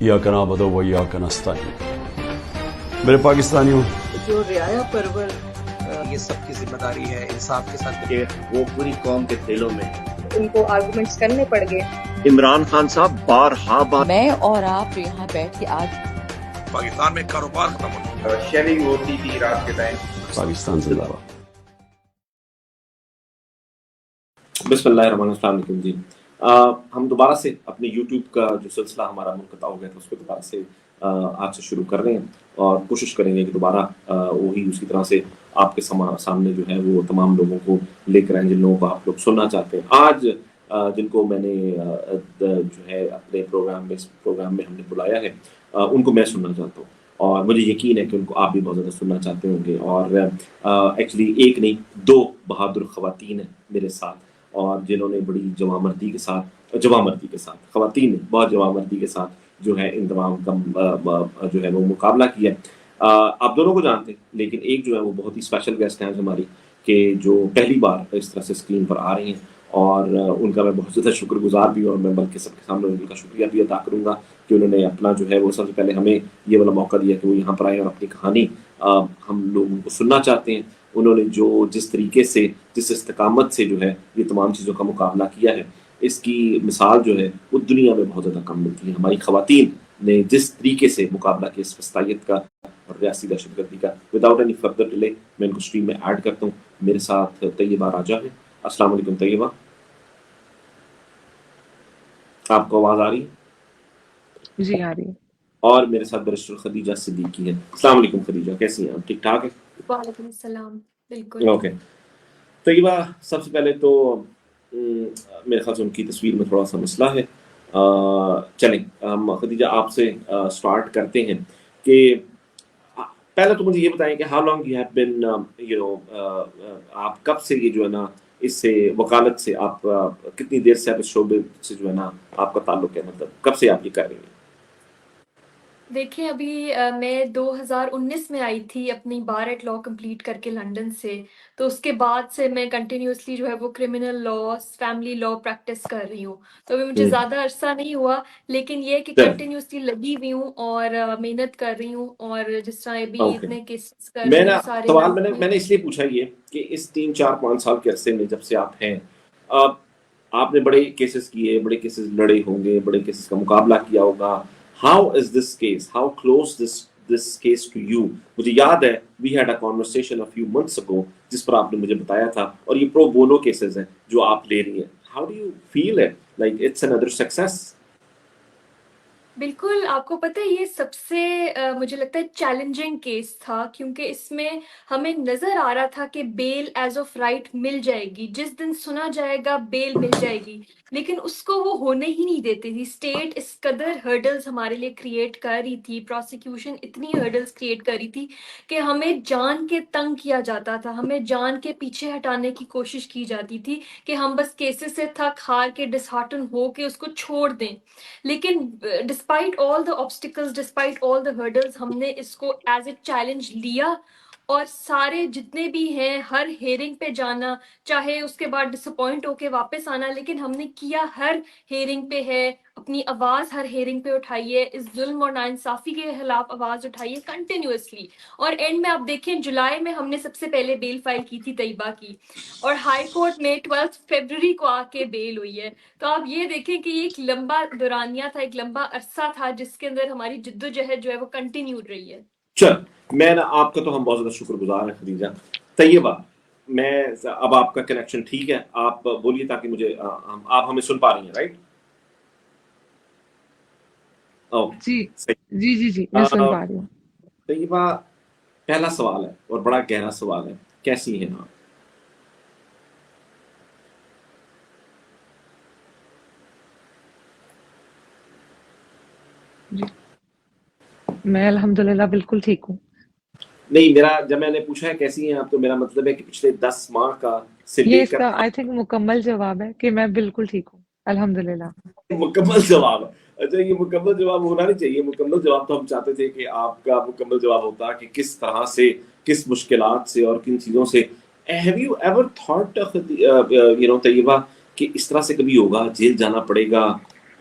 इय्याक नअबुदु व इय्याक नस्तईन। मेरे पाकिस्तानियों, जो रियाया परवर ये सबकी जिम्मेदारी है इंसाफ के साथ कि वो पूरी कौम के दिलों में उनको आर्गुमेंट्स करने पड़ गए। इमरान खान साहब बार मैं और आप यहाँ बैठ के आज पाकिस्तान में कारोबार खत्म होना शेयरिंग होती थी रात के टाइम। पाकिस्तान जिंदाबाद। बिस्मिल्लाहिर्रहमानिर्रहीम जी। हम दोबारा से अपने YouTube का जो सिलसिला हमारा मुनक़ता हो गया था उसको दोबारा से आज से शुरू कर रहे हैं और कोशिश करेंगे कि दोबारा वही उसी तरह से आपके सामने जो है वो तमाम लोगों को लेकर आएँ जिन लोगों को आप लोग सुनना चाहते हैं। आज जिनको मैंने जो है अपने इस प्रोग्राम में हमने बुलाया है उनको मैं सुनना चाहता हूँ और मुझे यकीन है कि उनको आप भी बहुत ज़्यादा सुनना चाहते होंगे। और एक्चुअली एक नहीं दो बहादुर ख़वातीन हैं मेरे साथ और जिन्होंने बड़ी जवामर्दी के साथ ख़वातीन बहुत जवामर्दी के साथ जो है इन तमाम का जो है वो मुकाबला किया। आप दोनों को जानते हैं लेकिन एक जो है वो बहुत ही स्पेशल गेस्ट हैं हमारी कि जो पहली बार इस तरह से स्क्रीन पर आ रही हैं और उनका मैं बहुत ज़्यादा शुक्रगुजार भी हूँ और मैं बल्कि सबके सामने उनका शुक्रिया भी अदा करूँगा कि उन्होंने अपना जो है वो सबसे पहले हमें ये वाला मौका दिया कि वो यहाँ पर आए और अपनी कहानी हम लोगों को सुनना चाहते हैं। उन्होंने जो जिस तरीके से जिस इस्तकामत से जो है ये तमाम चीज़ों का मुकाबला किया है इसकी मिसाल जो है वो दुनिया में बहुत ज़्यादा कम मिलती है। हमारी ख़वातीन ने जिस तरीके से मुकाबला किया इस फस्तायत का और रियासी दहशतगर्दी का। विदाउट एनी फर्दर डिले मैं इनको स्ट्रीम में ऐड करता हूँ। मेरे साथ तैयबा राजा है। अस्सलाम वालेकुम तैयबा, आपको आवाज़ आ रही है? जी आ रही है। और मेरे साथ बैरिस्टर खदीजा सिद्दीकी है। अस्सलाम वालेकुम खदीजा, कैसी हैं आप? ठीक ठाक है? वालेकुम सलाम। बिल्कुल ओके तैयबा, सबसे पहले तो मेरे ख्याल से उनकी तस्वीर में थोड़ा सा मसला है। चलें हम खदीजा आपसे स्टार्ट करते हैं कि पहले तो मुझे ये बताएं कि how long you have been आप कब से ये जो है ना इससे वकालत से आप कितनी देर से आप इस शोबे से जो है ना आपका ताल्लुक है, मतलब कब से आप ये कर रही हैं? देखिए अभी मैं 2019 में आई थी अपनी बार एट लॉ कंप्लीट करके लंदन से। तो उसके बाद से मैं कंटिन्यूअसली जो है वो criminal law family law practice कर रही हूँ। तो अभी मुझे ज़्यादा अरसा नहीं हुआ लेकिन ये है कि कंटिन्यूअसली लगी हुई हूँ और मेहनत कर रही हूँ और जिस तरह अभी ओके इतने केसेस कर रही मैंने हूँ सारे सवाल मैं मैंने इसलिए पूछा ये कि इस 3-4-5 साल के अरसे में जब से आप हैं आपने बड़े केसेस किए, बड़े केसेस लड़े होंगे, बड़े केसेस का मुकाबला किया होगा। How is this case, how close this case to you? मुझे याद है we had a conversation a few months ago जिस पर आपने मुझे बताया था और ये प्रो बोनो केसेस हैं जो आप ले रही हैं। How do you feel it, like it's another success? बिल्कुल, आपको पता है ये सबसे मुझे लगता है चैलेंजिंग केस था क्योंकि इसमें हमें नज़र आ रहा था कि बेल एज़ ऑफ राइट मिल जाएगी, जिस दिन सुना जाएगा बेल मिल जाएगी, लेकिन उसको वो होने ही नहीं देती थी। स्टेट इस कदर हर्डल्स हमारे लिए क्रिएट कर रही थी, प्रोसिक्यूशन इतनी हर्डल्स क्रिएट कर रही थी कि हमें जान के तंग किया जाता था, हमें जान के पीछे हटाने की कोशिश की जाती थी कि हम बस केसेस से थक हार के डिसहार्टन हो के उसको छोड़ दें। लेकिन despite all the obstacles, despite all the hurdles, हमने इसको एज ए चैलेंज लिया और सारे जितने भी हैं हर हेयरिंग पे जाना, चाहे उसके बाद डिसअपॉइंट होके वापस आना, लेकिन हमने किया हर हेयरिंग पे है, अपनी आवाज़ हर हेयरिंग पे उठाई है, इस जुल्म और नाइंसाफ़ी के खिलाफ आवाज़ उठाई है कंटिन्यूअसली। और एंड में आप देखें जुलाई में हमने सबसे पहले बेल फाइल की थी तैयबा की और हाई कोर्ट में 12 फरवरी को आके बेल हुई है। तो आप ये देखें कि ये एक लंबा दौरानिया था, एक लंबा अरसा था जिसके अंदर हमारी जिद्दोजहद जो है वो कंटिन्यू रही है। चल मैं ना आपका तो हम बहुत ज़्यादा शुक्रगुजार हैं खदीजा। तैयबा, मैं अब आपका कनेक्शन ठीक है, आप बोलिए ताकि मुझे आप हमें सुन पा रही हैं, राइट? ओके जी सही। जी जी जी मैं सुन पा रही हूँ। तैयबा, पहला सवाल है और बड़ा गहरा सवाल है, कैसी हैं आप? जी मैं अल्हम्दुलिल्लाह बिल्कुल ठीक हूँ। नहीं, मेरा जब मैंने पूछा है कैसी हैं आप तो मेरा मतलब है कि पिछले 10 माह का से ये लेकर इसका आई थिंक मुकम्मल जवाब है कि मैं बिल्कुल ठीक हूँ अल्हम्दुलिल्लाह। मुकम्मल जवाब है। अच्छा, ये मुकम्मल जवाब होना नहीं चाहिए। मुकम्मल जवाब तो हम चाहते थे कि आपका मुकम्मल जवाब होता कि किस तरह से, किस मुश्किलात से और किन चीज़ों से। Have you ever thought Tayyaba कि इस तरह से कभी होगा, जेल जाना पड़ेगा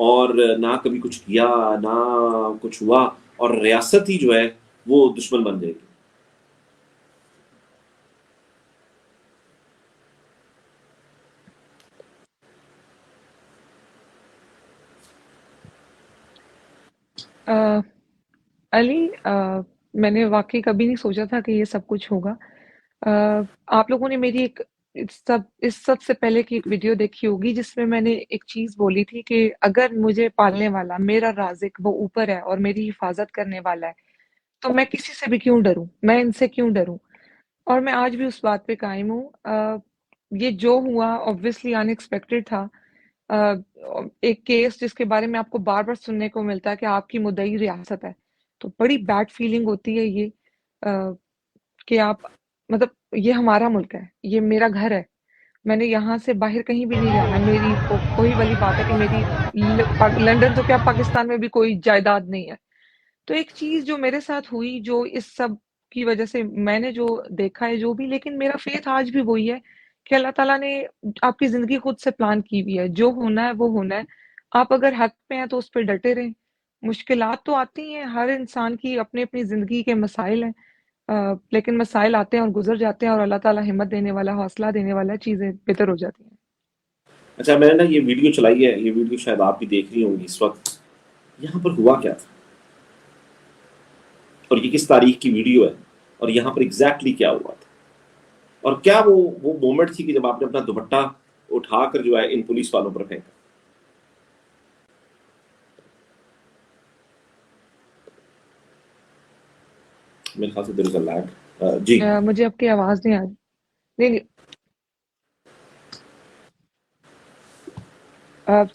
और ना कभी कुछ किया ना कुछ हुआ, और रियासत ही जो है वो दुश्मन बन जाएगी। अ, अली, मैंने वाकई कभी नहीं सोचा था कि ये सब कुछ होगा। आप लोगों ने मेरी एक इस सब से पहले की एक वीडियो देखी होगी जिसमें मैंने एक चीज बोली थी कि अगर मुझे पालने वाला मेरा राज़िक वो ऊपर है और मेरी हिफाजत करने वाला है, तो मैं किसी से भी क्यों डरूं, मैं इनसे क्यों डरूं। और मैं आज भी उस बात पे कायम हूँ। ये जो हुआ ऑब्वियसली अनएक्सपेक्टेड था। अ, एक केस जिसके बारे में आपको बार बार सुनने को मिलता है कि आपकी मुद्दई रियासत है, तो बड़ी बैड फीलिंग होती है ये। कि आप मतलब ये हमारा मुल्क है, ये मेरा घर है, मैंने यहाँ से बाहर कहीं भी नहीं जाना। मेरी वो वही वाली बात है कि मेरी लंदन तो क्या पाकिस्तान में भी कोई जायदाद नहीं है। तो एक चीज जो मेरे साथ हुई, जो इस सब की वजह से मैंने जो देखा है जो भी, लेकिन मेरा फेथ आज भी वही है कि अल्लाह ताला ने आपकी जिंदगी खुद से प्लान की हुई है। जो होना है वो होना है। आप अगर हक पे हैं तो उस पर डटे रहें। मुश्किलात तो आती हैं, हर इंसान की अपनी अपनी जिंदगी के मसाइल हैं। लेकिन मसाइल आते हैं और गुजर जाते हैं, और अल्लाह ताला हिम्मत देने वाला, हौसला देने वाला, चीजें बेहतर हो जाती हैं। अच्छा, मैंने ना ये वीडियो चलाई है, ये वीडियो शायद आप भी देख रही होंगी इस वक्त। यहाँ पर हुआ क्या था और ये किस तारीख की वीडियो है और यहाँ पर एग्जैक्टली क्या हुआ था, और क्या वो मोमेंट थी कि जब आपने अपना दुपट्टा उठाकर जो है इन पुलिस वालों पर फेंका। मेरे ख्याल से देयर इज अ लैग। जी मुझे आपकी आवाज नहीं आ रही। नहीं नहीं,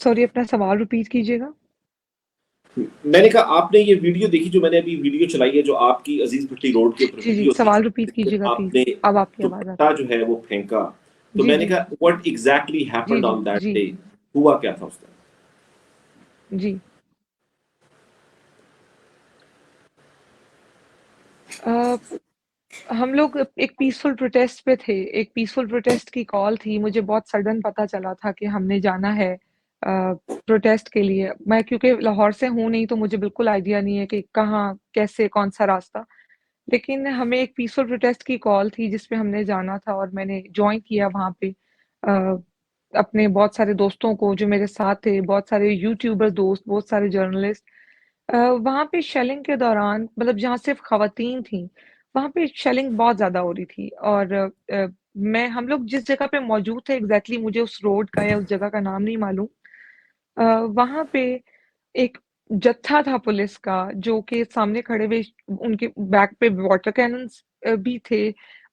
सॉरी, अपना सवाल रिपीट कीजिएगा। मैंने कहा आपने ये वीडियो देखी जो मैंने अभी वीडियो चलाई है, जो आपकी अजीज भट्टी रोड के ऊपर जी जी, वीडियो थी, सवाल रिपीट कीजिएगा प्लीज, आपने अब आपकी आवाज आ दुपट्टा जो है वो फेंका। तो जी मैंने जी कहा व्हाट एग्जैक्टली जी हैपेंड जी ऑन दैट जी डे, हुआ क्या था उस दिन। जी। अ, हम लोग एक पीसफुल प्रोटेस्ट पे थे, एक पीसफुल प्रोटेस्ट की कॉल थी। मुझे बहुत सडन पता चला था कि हमने जाना है प्रोटेस्ट के लिए। मैं क्योंकि लाहौर से हूँ नहीं, तो मुझे बिल्कुल आइडिया नहीं है कि कहाँ, कैसे, कौन सा रास्ता। लेकिन हमें एक पीसफुल प्रोटेस्ट की कॉल थी जिसपे हमने जाना था, और मैंने ज्वाइन किया वहाँ पे। अ, अपने बहुत सारे दोस्तों को जो मेरे साथ थे, बहुत सारे यूट्यूबर दोस्त, बहुत सारे जर्नलिस्ट। वहाँ पे शेलिंग के दौरान, मतलब जहाँ सिर्फ खवातीन थी, वहाँ पे शेलिंग बहुत ज्यादा हो रही थी। और मैं हम लोग जिस जगह पे मौजूद थे एग्जैक्टली मुझे उस रोड का या उस जगह का नाम नहीं मालूम। वहाँ पे एक जत्था था पुलिस का जो कि सामने खड़े हुए, उनके बैक पे वाटर कैनन्स भी थे।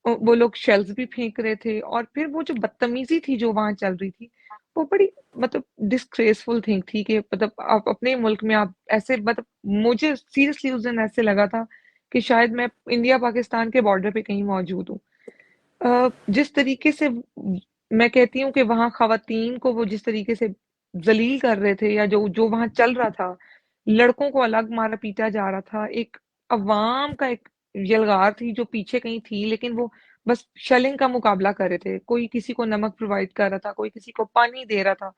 वो लोग शेल्स भी फेंक रहे थे, और फिर वो जो बदतमीजी थी जो वहां चल रही थी, वो बड़ी मतलब डिस्ग्रेसफुल थिंग थी कि मतलब आप अपने मुल्क में आप ऐसे, मतलब मुझे सीरियसली उस दिन ऐसे लगा था कि शायद मैं इंडिया पाकिस्तान के बॉर्डर पे कहीं मौजूद हूँ। जिस तरीके से मैं कहती हूँ कि वहां खवातीन को वो जिस तरीके से जलील कर रहे थे, या जो जो वहां चल रहा था, लड़कों को अलग मारा पीटा जा रहा था, एक अवाम का एक यलगार थी जो पीछे कहीं थी, लेकिन वो बस शेलिंग का मुकाबला कर रहे थे। कोई किसी को नमक प्रोवाइड कर रहा था, कोई किसी को पानी दे रहा था।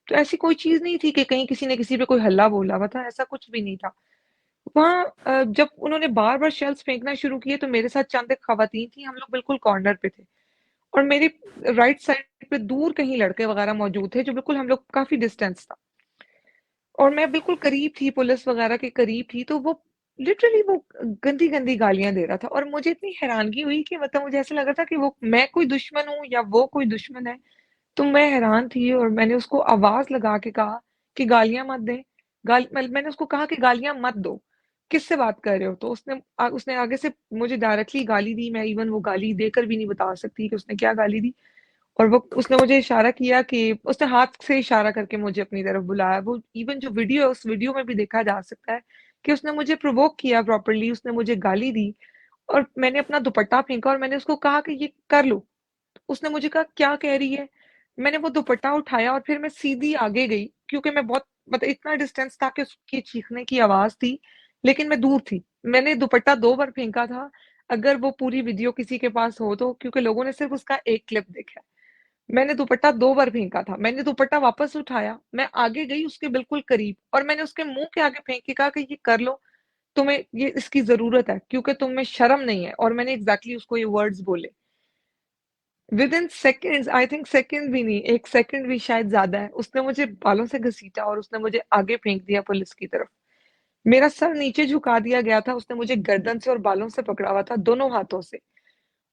तो ऐसी कोई चीज नहीं थी कि कहीं किसी ने किसी पे कोई हल्ला बोला हुआ था, ऐसा कुछ भी नहीं था वहाँ। जब उन्होंने बार बार शेल्स फेंकना शुरू किए, तो मेरे साथ चंद एक खवातीन थी, हम लोग बिल्कुल कॉर्नर पे थे, और मेरे राइट साइड पे दूर कहीं लड़के वगैरह मौजूद थे, जो बिल्कुल हम लोग काफी डिस्टेंस था, और मैं बिल्कुल करीब थी, पुलिस वगैरह के करीब थी। तो वो लिटरली वो गंदी गंदी गालियां दे रहा था, और मुझे इतनी हैरानगी हुई कि मतलब मुझे ऐसा लग रहा था कि वो मैं कोई दुश्मन हूँ या वो कोई दुश्मन है। तो मैं हैरान थी, और मैंने उसको आवाज लगा के कहा कि गालियां मत दें। मैंने उसको कहा कि गालियां मत दो, किससे बात कर रहे हो। तो उसने आगे से मुझे डायरेक्टली गाली दी। मैं इवन वो गाली देकर भी नहीं बता सकती कि उसने क्या गाली दी। और वो उसने मुझे इशारा किया कि उसने हाथ से इशारा करके मुझे अपनी तरफ बुलाया। वो इवन जो वीडियो है उस वीडियो में भी देखा जा सकता है कि उसने मुझे प्रोवोक किया प्रॉपरली, उसने मुझे गाली दी। और मैंने अपना दुपट्टा फेंका और मैंने उसको कहा कि ये कर लो। उसने मुझे कहा क्या कह रही है। मैंने वो दुपट्टा उठाया और फिर मैं सीधी आगे गई, क्योंकि मैं बहुत मतलब इतना डिस्टेंस था कि उसकी चीखने की आवाज थी, लेकिन मैं दूर थी। मैंने दुपट्टा 2 बार फेंका था। अगर वो पूरी वीडियो किसी के पास हो तो, क्योंकि लोगों ने सिर्फ उसका एक क्लिप देखा है। मैंने दुपट्टा 2 बार फेंका था। मैंने दुपट्टा वापस उठाया, मैं आगे गई उसके बिल्कुल करीब और मैंने उसके मुँह के आगे फेंक के कहा कि ये कर लो, तुम्हें ये इसकी ज़रूरत है क्योंकि तुम में शर्म नहीं है और मैंने एग्ज़ैक्टली उसको ये वर्ड्स बोले। Within seconds I think second भी नहीं, 1 सेकंड भी शायद ज़्यादा है, उसने मुझे बालों से घसीटा और उसने मुझे आगे फेंक दिया पुलिस की तरफ। मेरा सर नीचे झुका दिया गया था, उसने मुझे गर्दन से और बालों से पकड़ा हुआ था, दोनों हाथों से।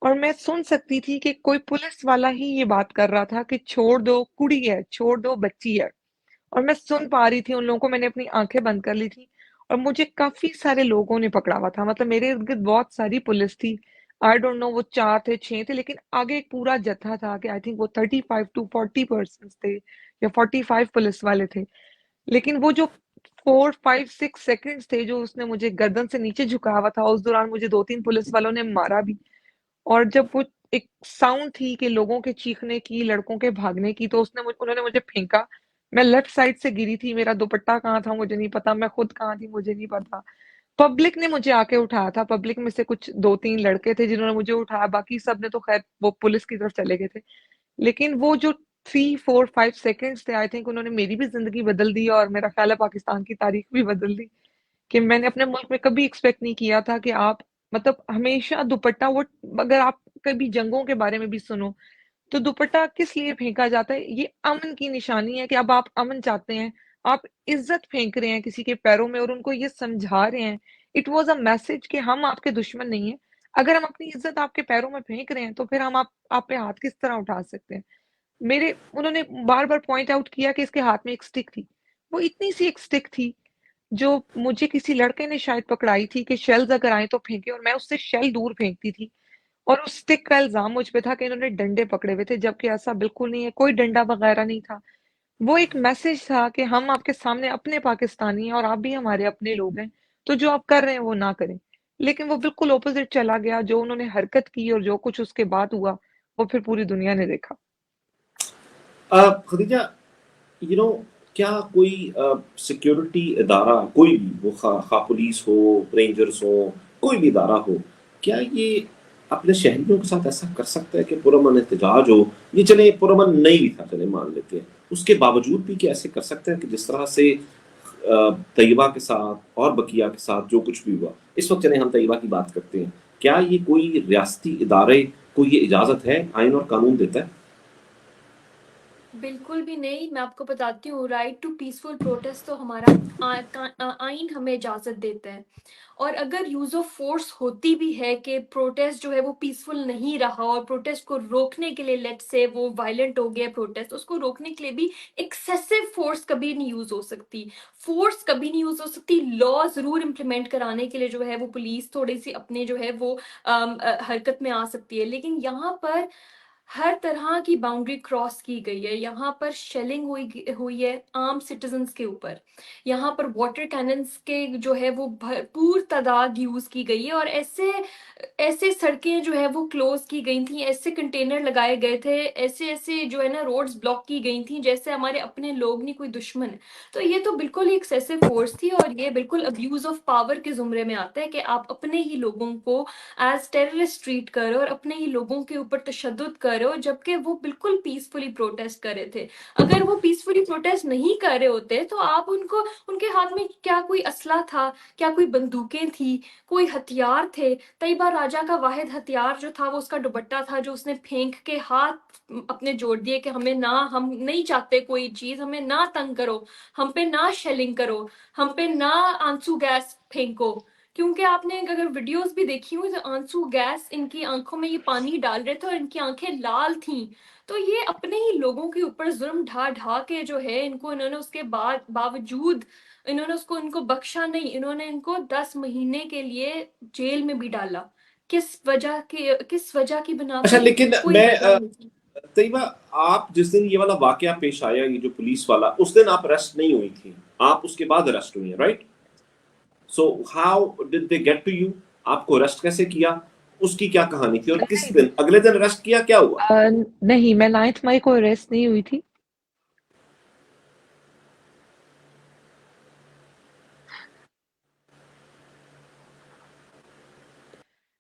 और मैं सुन सकती थी कि कोई पुलिस वाला ही ये बात कर रहा था कि छोड़ दो, कुड़ी है, छोड़ दो, बच्ची है। और मैं सुन पा रही थी उन लोगों को, मैंने अपनी आँखें बंद कर ली थी और मुझे काफ़ी सारे लोगों ने पकड़ा हुआ था। मतलब मेरे इर्द-गिर्द बहुत सारी पुलिस थी। आई डोंट नो वो 4 थे, 6 थे, लेकिन आगे एक पूरा जत्था था कि आई थिंक वो 35 टू 40 पर्सन्स थे या 45 पुलिस वाले थे। लेकिन वो जो 4, 5, 6 सेकंड्स थे जो उसने मुझे गर्दन से नीचे झुकाया हुआ था, उस दौरान मुझे 2-3 पुलिस वालों ने मारा भी। और जब वो एक साउंड थी कि लोगों के चीखने की, लड़कों के भागने की, तो उन्होंने मुझे फेंका। मैं लेफ्ट साइड से गिरी थी, मेरा दुपट्टा कहाँ था मुझे नहीं पता, मैं खुद कहाँ थी मुझे नहीं पता। पब्लिक ने मुझे आके उठाया था, पब्लिक में से कुछ 2-3 लड़के थे जिन्होंने मुझे उठाया, बाकी सब ने तो खैर वो पुलिस की तरफ चले गए थे। लेकिन वो जो 3, 4, 5 सेकंड्स थे, आई थिंक उन्होंने मेरी भी ज़िंदगी बदल दी और मेरा ख्याल है पाकिस्तान की तारीख भी बदल दी। कि मैंने अपने मुल्क में कभी एक्सपेक्ट नहीं किया था कि आप मतलब हमेशा दुपट्टा वो अगर आप कभी जंगों के बारे में भी सुनो, तो दुपट्टा किस लिए फेंका जाता है? ये अमन की निशानी है कि अब आप अमन चाहते हैं, आप इज़्ज़त फेंक रहे हैं किसी के पैरों में और उनको ये समझा रहे हैं। इट वाज़ अ मैसेज कि हम आपके दुश्मन नहीं हैं। अगर हम अपनी इज़्ज़त आपके पैरों में फेंक रहे हैं, तो फिर हम आप पे हाथ किस तरह उठा सकते हैं? उन्होंने बार-बार पॉइंट आउट किया कि इसके हाथ में एक स्टिक थी। वो इतनी सी एक स्टिक थी जो मुझे किसी लड़के ने शायद पकड़ाई थी कि शेल्स अगर आए तो फेंके और मैं उससे शेल दूर फेंकती थी और उस स्टिक का इल्जाम मुझ पे था कि इन्होंने डंडे पकड़े हुए थे जबकि ऐसा बिल्कुल नहीं है, कोई डंडा वगैरह नहीं था। वो एक मैसेज था कि हम आपके सामने अपने पाकिस्तानी हैं और आप भी हमारे अपने लोग हैं, तो जो आप कर रहे हैं वो ना करें। लेकिन वो बिल्कुल ऑपोजिट चला गया, जो उन्होंने हरकत की और जो कुछ उसके बाद हुआ वो फिर पूरी दुनिया ने देखा। खदीजा, यू नो, क्या कोई सिक्योरिटी इदारा, कोई भी वो खा पुलिस हो, रेंजर्स हो, कोई भी इदारा हो, क्या ये अपने शहरियों के साथ ऐसा कर सकता है कि पुरअमन एहतजाज हो? ये चले पुरअमन नहीं भी था, चले मान लेते हैं, उसके बावजूद भी क्या ऐसे कर सकते हैं कि जिस तरह से तैयबा के साथ और बकिया के साथ जो कुछ भी हुआ, इस वक्त चले हम तैयबा की बात करते हैं, क्या ये कोई रियासती इदारे को ये इजाजत है, आइन और कानून देता है? बिल्कुल भी नहीं। मैं आपको बताती हूँ, राइट टू पीसफुल प्रोटेस्ट तो हमारा आइन हमें इजाज़त देता है। और अगर यूज़ ऑफ फोर्स होती भी है कि प्रोटेस्ट जो है वो पीसफुल नहीं रहा और प्रोटेस्ट को रोकने के लिए, लेट्स से वो वायलेंट हो गया प्रोटेस्ट, उसको रोकने के लिए भी एक्सेसिव फोर्स कभी नहीं यूज़ हो सकती। फोर्स कभी नहीं यूज़ हो सकती। लॉ ज़रूर इम्प्लीमेंट कराने के लिए जो है वो पुलिस थोड़ी-सी अपने जो है वो हरकत में आ सकती है। लेकिन यहाँ पर हर तरह की बाउंड्री क्रॉस की गई है। यहाँ पर शेलिंग हुई है आम सिटीजन्स के ऊपर। यहाँ पर वाटर कैनन्स के जो है वो भरपूर तादाद यूज़ की गई है और ऐसे ऐसे सड़कें जो है वो क्लोज की गई थी, ऐसे कंटेनर लगाए गए थे, ऐसे ऐसे जो है ना रोड्स ब्लॉक की गई थी जैसे हमारे अपने लोग नहीं कोई दुश्मन है। तो ये तो बिल्कुल ही एक्सेसिव फोर्स थी और ये बिल्कुल अब्यूज ऑफ पावर के जुमरे में आता है कि आप अपने ही लोगों को एज टेररिस्ट ट्रीट कर रहे हो और अपने ही लोगों के ऊपर तशद्दुद कर रहे हो, जबकि वो बिल्कुल पीसफुली प्रोटेस्ट कर रहे थे। अगर वो पीसफुली प्रोटेस्ट नहीं कर रहे होते तो आप उनको, उनके हाथ में क्या कोई असला था, क्या कोई बंदूकें थी, कोई हथियार थे? तैयबा राजा का वाहिद हथियार जो था वो उसका दुपट्टा था जो उसने फेंक के हाथ अपने जोड़ दिए कि हमें ना, हम नहीं चाहते कोई चीज, हमें ना तंग करो, हम पे ना शेलिंग करो, हम पे ना आंसू गैस फेंको। क्योंकि आपने अगर वीडियोस भी देखी हुई तो आंसू गैस इनकी आंखों में ये पानी डाल रहे थे और इनकी आंखें लाल थीं। तो ये अपने ही लोगों के ऊपर जुल्म ढा ढा के जो है इनको, इन्होंने उसके बाद बावजूद इन्होंने उसको इनको बख्शा नहीं, इन्होंने इनको 10 महीने के लिए जेल में भी डाला। किस वजह की बिना अच्छा, पे? लेकिन कोई मैं वजह नहीं। तैयबा, आप जिस दिन ये वाला वाकया पेश आया, ये जो पुलिस वाला, उस दिन आप अरेस्ट नहीं हुई थी, आप उसके बाद अरेस्ट हुई हैं, right? So how did they get to you? आपको अरेस्ट कैसे किया? उसकी क्या कहानी थी और किस नहीं, दिन, अगले दिन अरेस्ट किया, क्या हुआ? नहीं, मैं 9th मई को अरेस्ट नहीं हुई थी।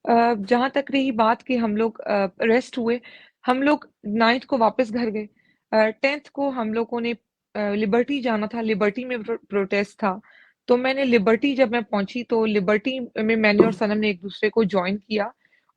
जहाँ तक रही बात कि हम लोग अरेस्ट हुए, हम लोग 9th को वापस घर गए। 10th को हम लोगों ने लिबर्टी जाना था, लिबर्टी में प्रोटेस्ट था। तो मैंने लिबर्टी जब मैं पहुंची तो लिबर्टी में मैंने और सनम ने एक दूसरे को ज्वाइन किया,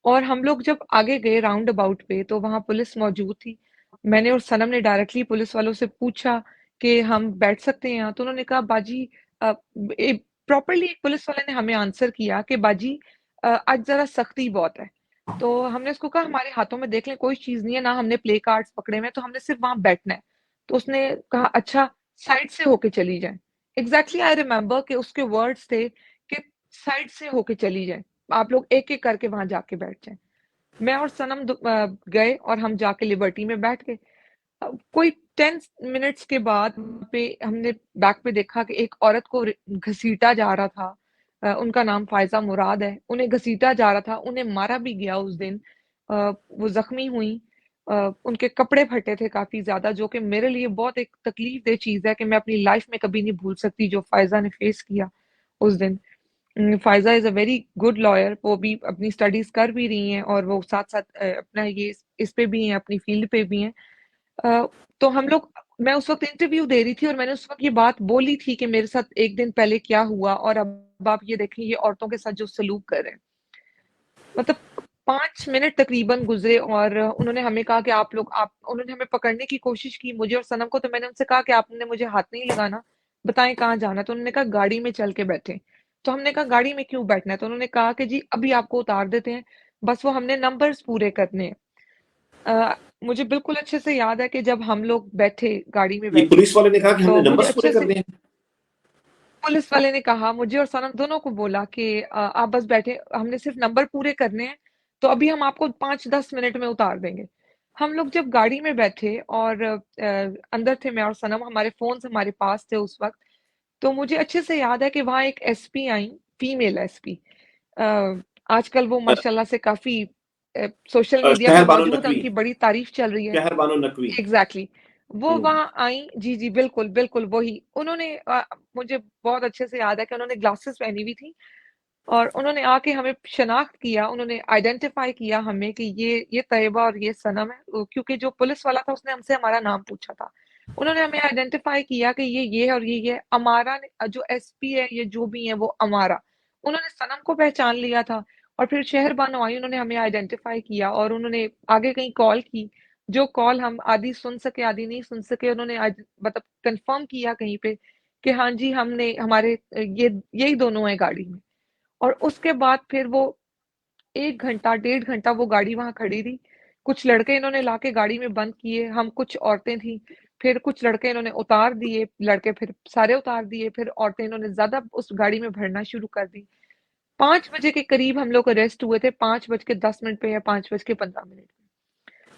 और हम लोग जब आगे गए राउंड अबाउट पे तो वहां पुलिस मौजूद थी। मैंने और सनम ने डायरेक्टली पुलिस वालों से पूछा कि हम बैठ सकते हैं यहाँ? तो उन्होंने कहा बाजी, प्रॉपरली एक पुलिस वाले ने हमें आंसर किया कि बाजी आज जरा सख्ती बहुत है। तो हमने उसको कहा हमारे हाथों में देख लें, कोई चीज नहीं है, ना हमने प्ले कार्ड्स पकड़े हुए हैं, तो हमने सिर्फ वहां बैठना है। तो उसने कहा अच्छा साइड से होके चली जाए। एग्जैक्टली आई रिमेम्बर कि उसके वर्ड्स थे कि साइड से होके चली जाए, आप लोग एक एक करके वहां जाके बैठ जाए। मैं और सनम गए और हम जाके लिबर्टी में बैठ गए। कोई 10 मिनट्स के बाद पे हमने बैक पे देखा कि एक औरत को घसीटा जा रहा था। उनका नाम फायजा मुराद है। उन्हें घसीटा जा रहा था, उन्हें मारा भी गया उस दिन। वो जख्मी हुई। उनके कपड़े फटे थे काफी ज्यादा, जो कि मेरे लिए बहुत एक तकलीफ दे चीज है कि मैं अपनी लाइफ में कभी नहीं भूल सकती जो फायजा ने फेस किया उस दिन। Faiza is a very good lawyer, वो भी अपनी स्टडीज कर भी रही हैं और वो साथ साथ अपना ये इस पे भी हैं, अपनी फील्ड पे भी हैं। तो हम लोग, मैं उस वक्त इंटरव्यू दे रही थी और मैंने उस वक्त ये बात बोली थी कि मेरे साथ एक दिन पहले क्या हुआ और अब आप ये देखें ये औरतों के साथ जो सलूक कर रहे हैं। मतलब 5 मिनट तकरीबन गुजरे और उन्होंने हमें कहा कि उन्होंने हमें पकड़ने की कोशिश की, मुझे और सनम को। तो मैंने उनसे कहा कि आपने मुझे हाथ नहीं लगाना, बताएं कहाँ जाना है। तो उन्होंने कहा गाड़ी में चल के बैठे। तो हमने कहा गाड़ी में क्यों बैठना है? तो उन्होंने कहा कि जी अभी आपको उतार देते हैं, बस वो हमने नंबर्स पूरे करने हैं। मुझे बिल्कुल अच्छे से याद है कि जब हम लोग बैठे, गाड़ी में ये बैठे, पुलिस वाले ने कहा कि हमने तो मुझे नंबर्स पूरे अच्छे कर से दिए। पुलिस वाले ने कहा, मुझे और सनम दोनों को बोला कि आप बस बैठे, हमने सिर्फ नंबर पूरे करने हैं, तो अभी हम आपको 5-10 मिनट में उतार देंगे। हम लोग जब गाड़ी में बैठे और अंदर थे मैं और सनम, हमारे फोन हमारे पास थे उस वक्त। तो मुझे अच्छे से याद है कि वहां एक एसपी आई, फीमेल एसपी। आजकल वो माशाल्लाह से काफी सोशल मीडिया पे शहर बानो मौजूद है, नकवी, उनकी बड़ी तारीफ चल रही है। शहर बानो नकवी। एग्जैक्टली वो हम्म। वहां आई। जी जी बिल्कुल बिल्कुल वही। उन्होंने मुझे बहुत अच्छे से याद है कि उन्होंने ग्लासेस पहनी हुई थी और उन्होंने आके हमें शनाख्त किया, उन्होंने आइडेंटिफाई किया हमें कि ये तैयबा और ये सनम है। क्योंकि जो पुलिस वाला था उसने हमसे हमारा नाम पूछा था। उन्होंने हमें आइडेंटिफाई किया कि ये है और ये अमारा ने, जो एसपी है, ये जो भी है वो अमारा। उन्होंने सनम को पहचान लिया था। और फिर शहर बानो आई, उन्होंने हमें आइडेंटिफाई किया और उन्होंने आगे कहीं कॉल की। जो कॉल हम आधी सुन सके आधी नहीं सुन सके, उन्होंने आज मतलब कंफर्म किया कहीं पे कि हाँ जी हमने हमारे ये यही दोनों है गाड़ी में। और उसके बाद फिर वो 1 घंटा 1.5 घंटा वो गाड़ी वहां खड़ी रही। कुछ लड़के इन्होंने लाके गाड़ी में बंद किए, हम कुछ औरतें थी। फिर कुछ लड़के इन्होंने उतार दिए, लड़के फिर सारे उतार दिए, फिर औरतें इन्होंने ज्यादा उस गाड़ी में भरना शुरू कर दी। 5 बजे के करीब हम लोग अरेस्ट हुए थे, 5:10 पे या 5:15 पे।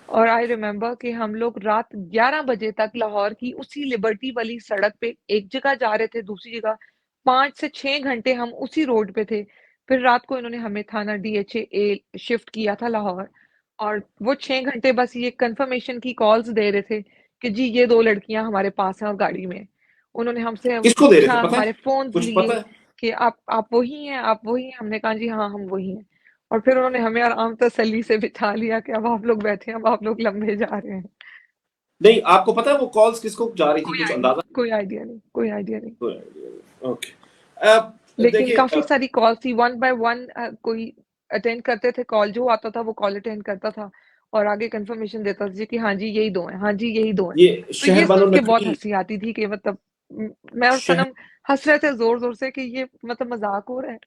और आई रिमेम्बर कि हम लोग रात 11 बजे तक लाहौर की उसी लिबर्टी वाली सड़क पे एक जगह जा रहे थे, दूसरी जगह 5 से 6 घंटे हम उसी रोड पे थे। फिर रात को इन्होंने हमें थाना DHA शिफ्ट किया था लाहौर। और वो 6 घंटे बस ये कंफर्मेशन की कॉल्स दे रहे थे कि जी ये 2 लड़कियां हमारे पास हैं और गाड़ी में हैं। उन्होंने हमसे किसको दे रहे पूछा, थे पता है? हमारे फोन कुछ लिए पता है? कि आप वही हैं, आप वही हैं? हमने कहा जी हाँ हम वही हैं। और फिर उन्होंने हमें आराम तसल्ली से बिठा लिया कि अब आप लोग बैठे हैं, अब आप लोग लंबे जा रहे हैं। नहीं, आपको पता है वो कॉल्स किसको जा रही थी? कुछ अंदाजा? कोई आइडिया नहीं, कोई आइडिया नहीं। ओके। लेकिन देखिए, काफी सारी कॉल थी, 1 by 1 कोई अटेंड करते थे कॉल, जो आता था वो कॉल अटेंड करता था और आगे कंफर्मेशन देता था जी कि हाँ जी यही दो हैं, हाँ जी यही दो हैं। ये तो ये शहर बानो सुन के बहुत नकवी, हंसी आती थी कि मतलब मैं और शहर सनम हंस रहे थे जोर जोर से कि ये मतलब मजाक हो रहा है।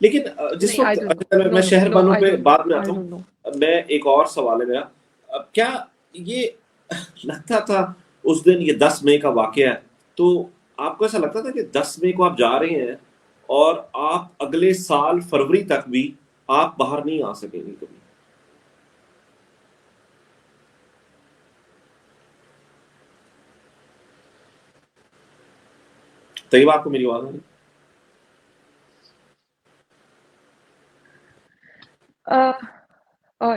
लेकिन जिस नहीं आई वक्त, डोंट नो, अच्छा, मैं नो नो शहर नो बानो आई पे डोंट नो, बाद में आता आई हूँ। Don't know. मैं एक और सवाल है मेरा, क्या ये लगता था उस दिन, ये 10 मई का वाकया है, तो आपको ऐसा लगता था कि 10 मई को आप जा रहे हैं और आप अगले साल फरवरी तक भी आप बाहर नहीं आ सकेंगे कभी? तैयबा, आपको मेरी आवाज आ रही है?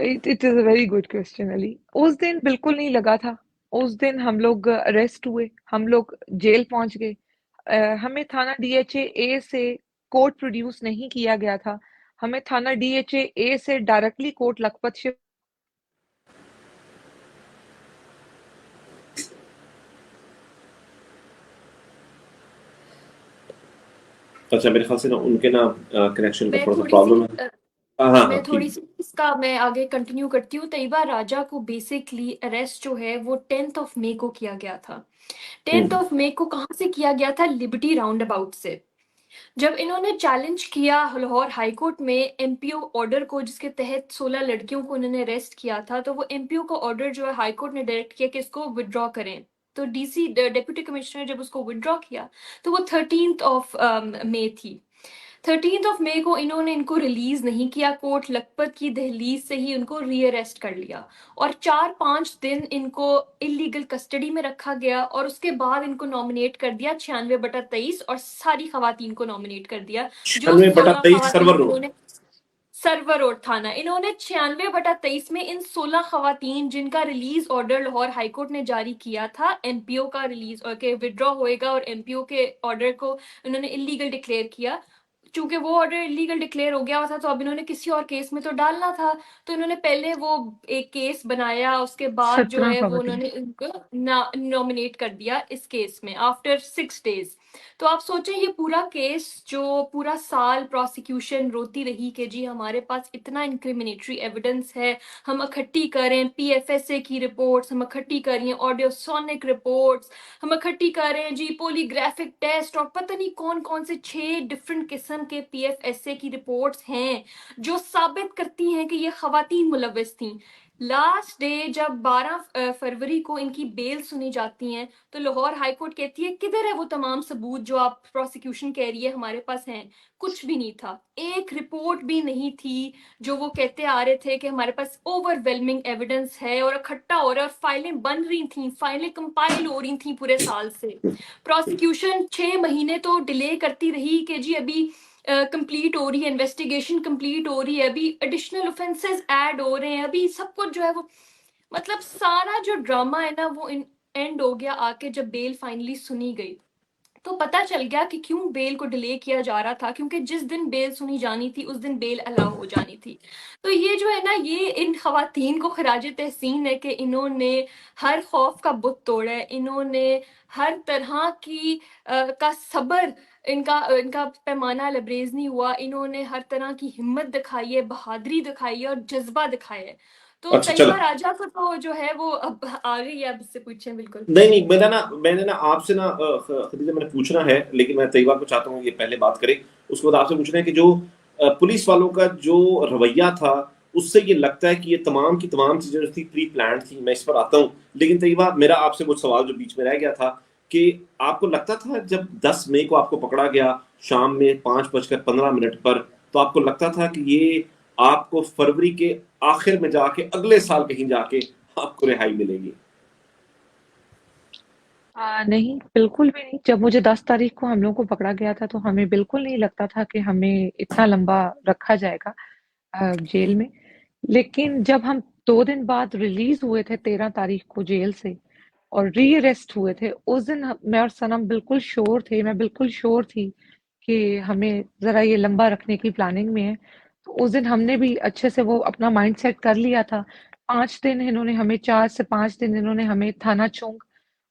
It is a very good question Ali. उस दिन बिल्कुल नहीं लगा था। उस दिन हम लोग अरेस्ट हुए, हम लोग जेल पहुंच गए। हमें थाना DHA से कोर्ट प्रोड्यूस नहीं किया गया था। हमें थाना DHA से डायरेक्टली कोर्ट लखपत शिफ्ट अच्छा, मेरे ख्याल से ना उनके ना कनेक्शन का मैं थोड़ा सा थोड़ी प्रॉब्लम है। सी हाँ मैं ठीक। थोड़ी सी इसका मैं आगे कंटिन्यू करती हूँ। तैयबा राजा को बेसिकली अरेस्ट जो है वो 10th ऑफ मई को किया गया था। 10th ऑफ मई को कहाँ से किया गया था? लिबर्टी राउंड अबाउट से। जब इन्होंने चैलेंज किया लाहौर हाई कोर्ट में एमपीओ ऑर्डर को, जिसके तहत 16 लड़कियों को उन्होंने अरेस्ट किया था, तो वो एमपीओ का ऑर्डर जो है हाई कोर्ट ने डायरेक्ट किया कि इसको विड्रॉ करें। तो डीसी डेप्यूटी कमिश्नर जब उसको विड्रॉ किया तो वो 13th ऑफ मई थी। 13th ऑफ मई को इन्होंने इनको रिलीज नहीं किया। कोर्ट लखपत की दहलीज से ही उनको रीअरेस्ट कर लिया और 4-5 दिन इनको इलीगल कस्टडी में रखा गया और उसके बाद इनको नॉमिनेट कर दिया 96/23 और सारी खवातीन को नॉमिनेट कर दिया। जो 16 96/23 खवातीन सर्वर रोड। इन्होंने सर्वर रोड थाना, इन्होंने 96/23 में इन 16 खवातीन जिनका रिलीज ऑर्डर लाहौर हाईकोर्ट ने जारी किया था, एमपीओ का रिलीज के विड्रॉ होएगा और एमपीओ के ऑर्डर को इन्होंने इलीगल डिक्लेयर किया। चूंकि वो ऑर्डर इलीगल डिक्लेयर हो गया था तो अब इन्होंने किसी और केस में तो डालना था, तो इन्होंने पहले वो एक केस बनाया, उसके बाद जो 17 है वो खवातीन। उन्होंने इनको नॉमिनेट कर दिया इस केस में आफ्टर 6 डेज। तो आप सोचें ये पूरा केस जो पूरा साल प्रोसिक्यूशन रोती रही कि जी हमारे पास इतना इंक्रिमिनेटरी एविडेंस है, हम इकट्ठी करें पीएफएसए की रिपोर्ट्स, हम इकट्ठी करें ऑडियोसोनिक रिपोर्ट्स, हम इकट्ठी करें जी पॉलीग्राफिक टेस्ट और पता नहीं कौन कौन से 6 डिफरेंट किस्म के पीएफएसए की रिपोर्ट्स हैं जो साबित करती हैं कि ये खवातीन मुलविस थी। लास्ट डे जब 12 फरवरी को इनकी बेल सुनी जाती है तो लाहौर हाईकोर्ट कहती है किधर है वो तमाम सबूत जो आप प्रोसिक्यूशन कह रही है हमारे पास हैं? कुछ भी नहीं था, एक रिपोर्ट भी नहीं थी जो वो कहते आ रहे थे कि हमारे पास ओवरवेलमिंग एविडेंस है और इकट्ठा हो रहा है और फाइलें बन रही थी, फाइलें कंपाइल हो रही थी पूरे साल से। प्रोसिक्यूशन 6 महीने तो डिले करती रही कि जी अभी कंप्लीट हो रही है, इन्वेस्टिगेशन कंप्लीट हो रही है, अभी एडिशनल ऑफेंसेस ऐड हो रहे हैं, अभी सब कुछ जो है वो मतलब सारा जो ड्रामा है ना वो एंड हो गया आके जब बेल फाइनली सुनी गई। तो पता चल गया कि क्यों बेल को डिले किया जा रहा था, क्योंकि जिस दिन बेल सुनी जानी थी उस दिन बेल अलाउ हो जानी थी। तो ये जो है ना ये इन खवातीन को खराज तहसीन है कि इन्होंने हर खौफ का बुत तोड़ा है, इन्होंने हर तरह की का सब्र, इनका इनका पैमाना लबरेज नहीं हुआ, इन्होंने हर तरह की हिम्मत दिखाई है, बहादुरी दिखाई है और जज्बा दिखाया है। तो अच्छा तैयबा चलो। राजा को तो जो है वो अब आ गई है, अब इससे पूछें बिल्कुल। नहीं, मैंने ना आपसे ना खदीजा मैंने पूछना है, लेकिन मैं तैयबा को चाहता हूँ ये पहले बात करें, उसके बाद आपसे पूछना है कि जो पुलिस वालों का जो रवैया था उससे ये लगता है कि ये तमाम की तमाम चीजें जो थी प्री प्लान थी। मैं इस पर आता हूँ, लेकिन तैयबा मेरा आपसे कुछ सवाल जो बीच में रह गया था कि आपको लगता था जब 10 मई को आपको पकड़ा गया शाम में 5:15 पर, तो आपको लगता था कि ये आपको फरवरी के आखिर में जाके अगले साल कहीं जाके आपको रिहाई मिलेगी? नहीं, बिल्कुल भी नहीं। जब मुझे 10 तारीख को हम लोगों को पकड़ा गया था तो हमें बिल्कुल नहीं लगता था कि हमें इतना लंबा रखा जाएगा जेल में। लेकिन जब हम 2 दिन बाद रिलीज हुए थे 13 तारीख को जेल से और री-अरेस्ट हुए थे, उस दिन मैं और सनम बिल्कुल श्योर थे, मैं बिल्कुल श्योर थी कि हमें ज़रा ये लंबा रखने की प्लानिंग में है। तो उस दिन हमने भी अच्छे से वो अपना माइंड सेट कर लिया था। 5 दिन इन्होंने हमें 4 से 5 दिन इन्होंने हमें थाना चुंग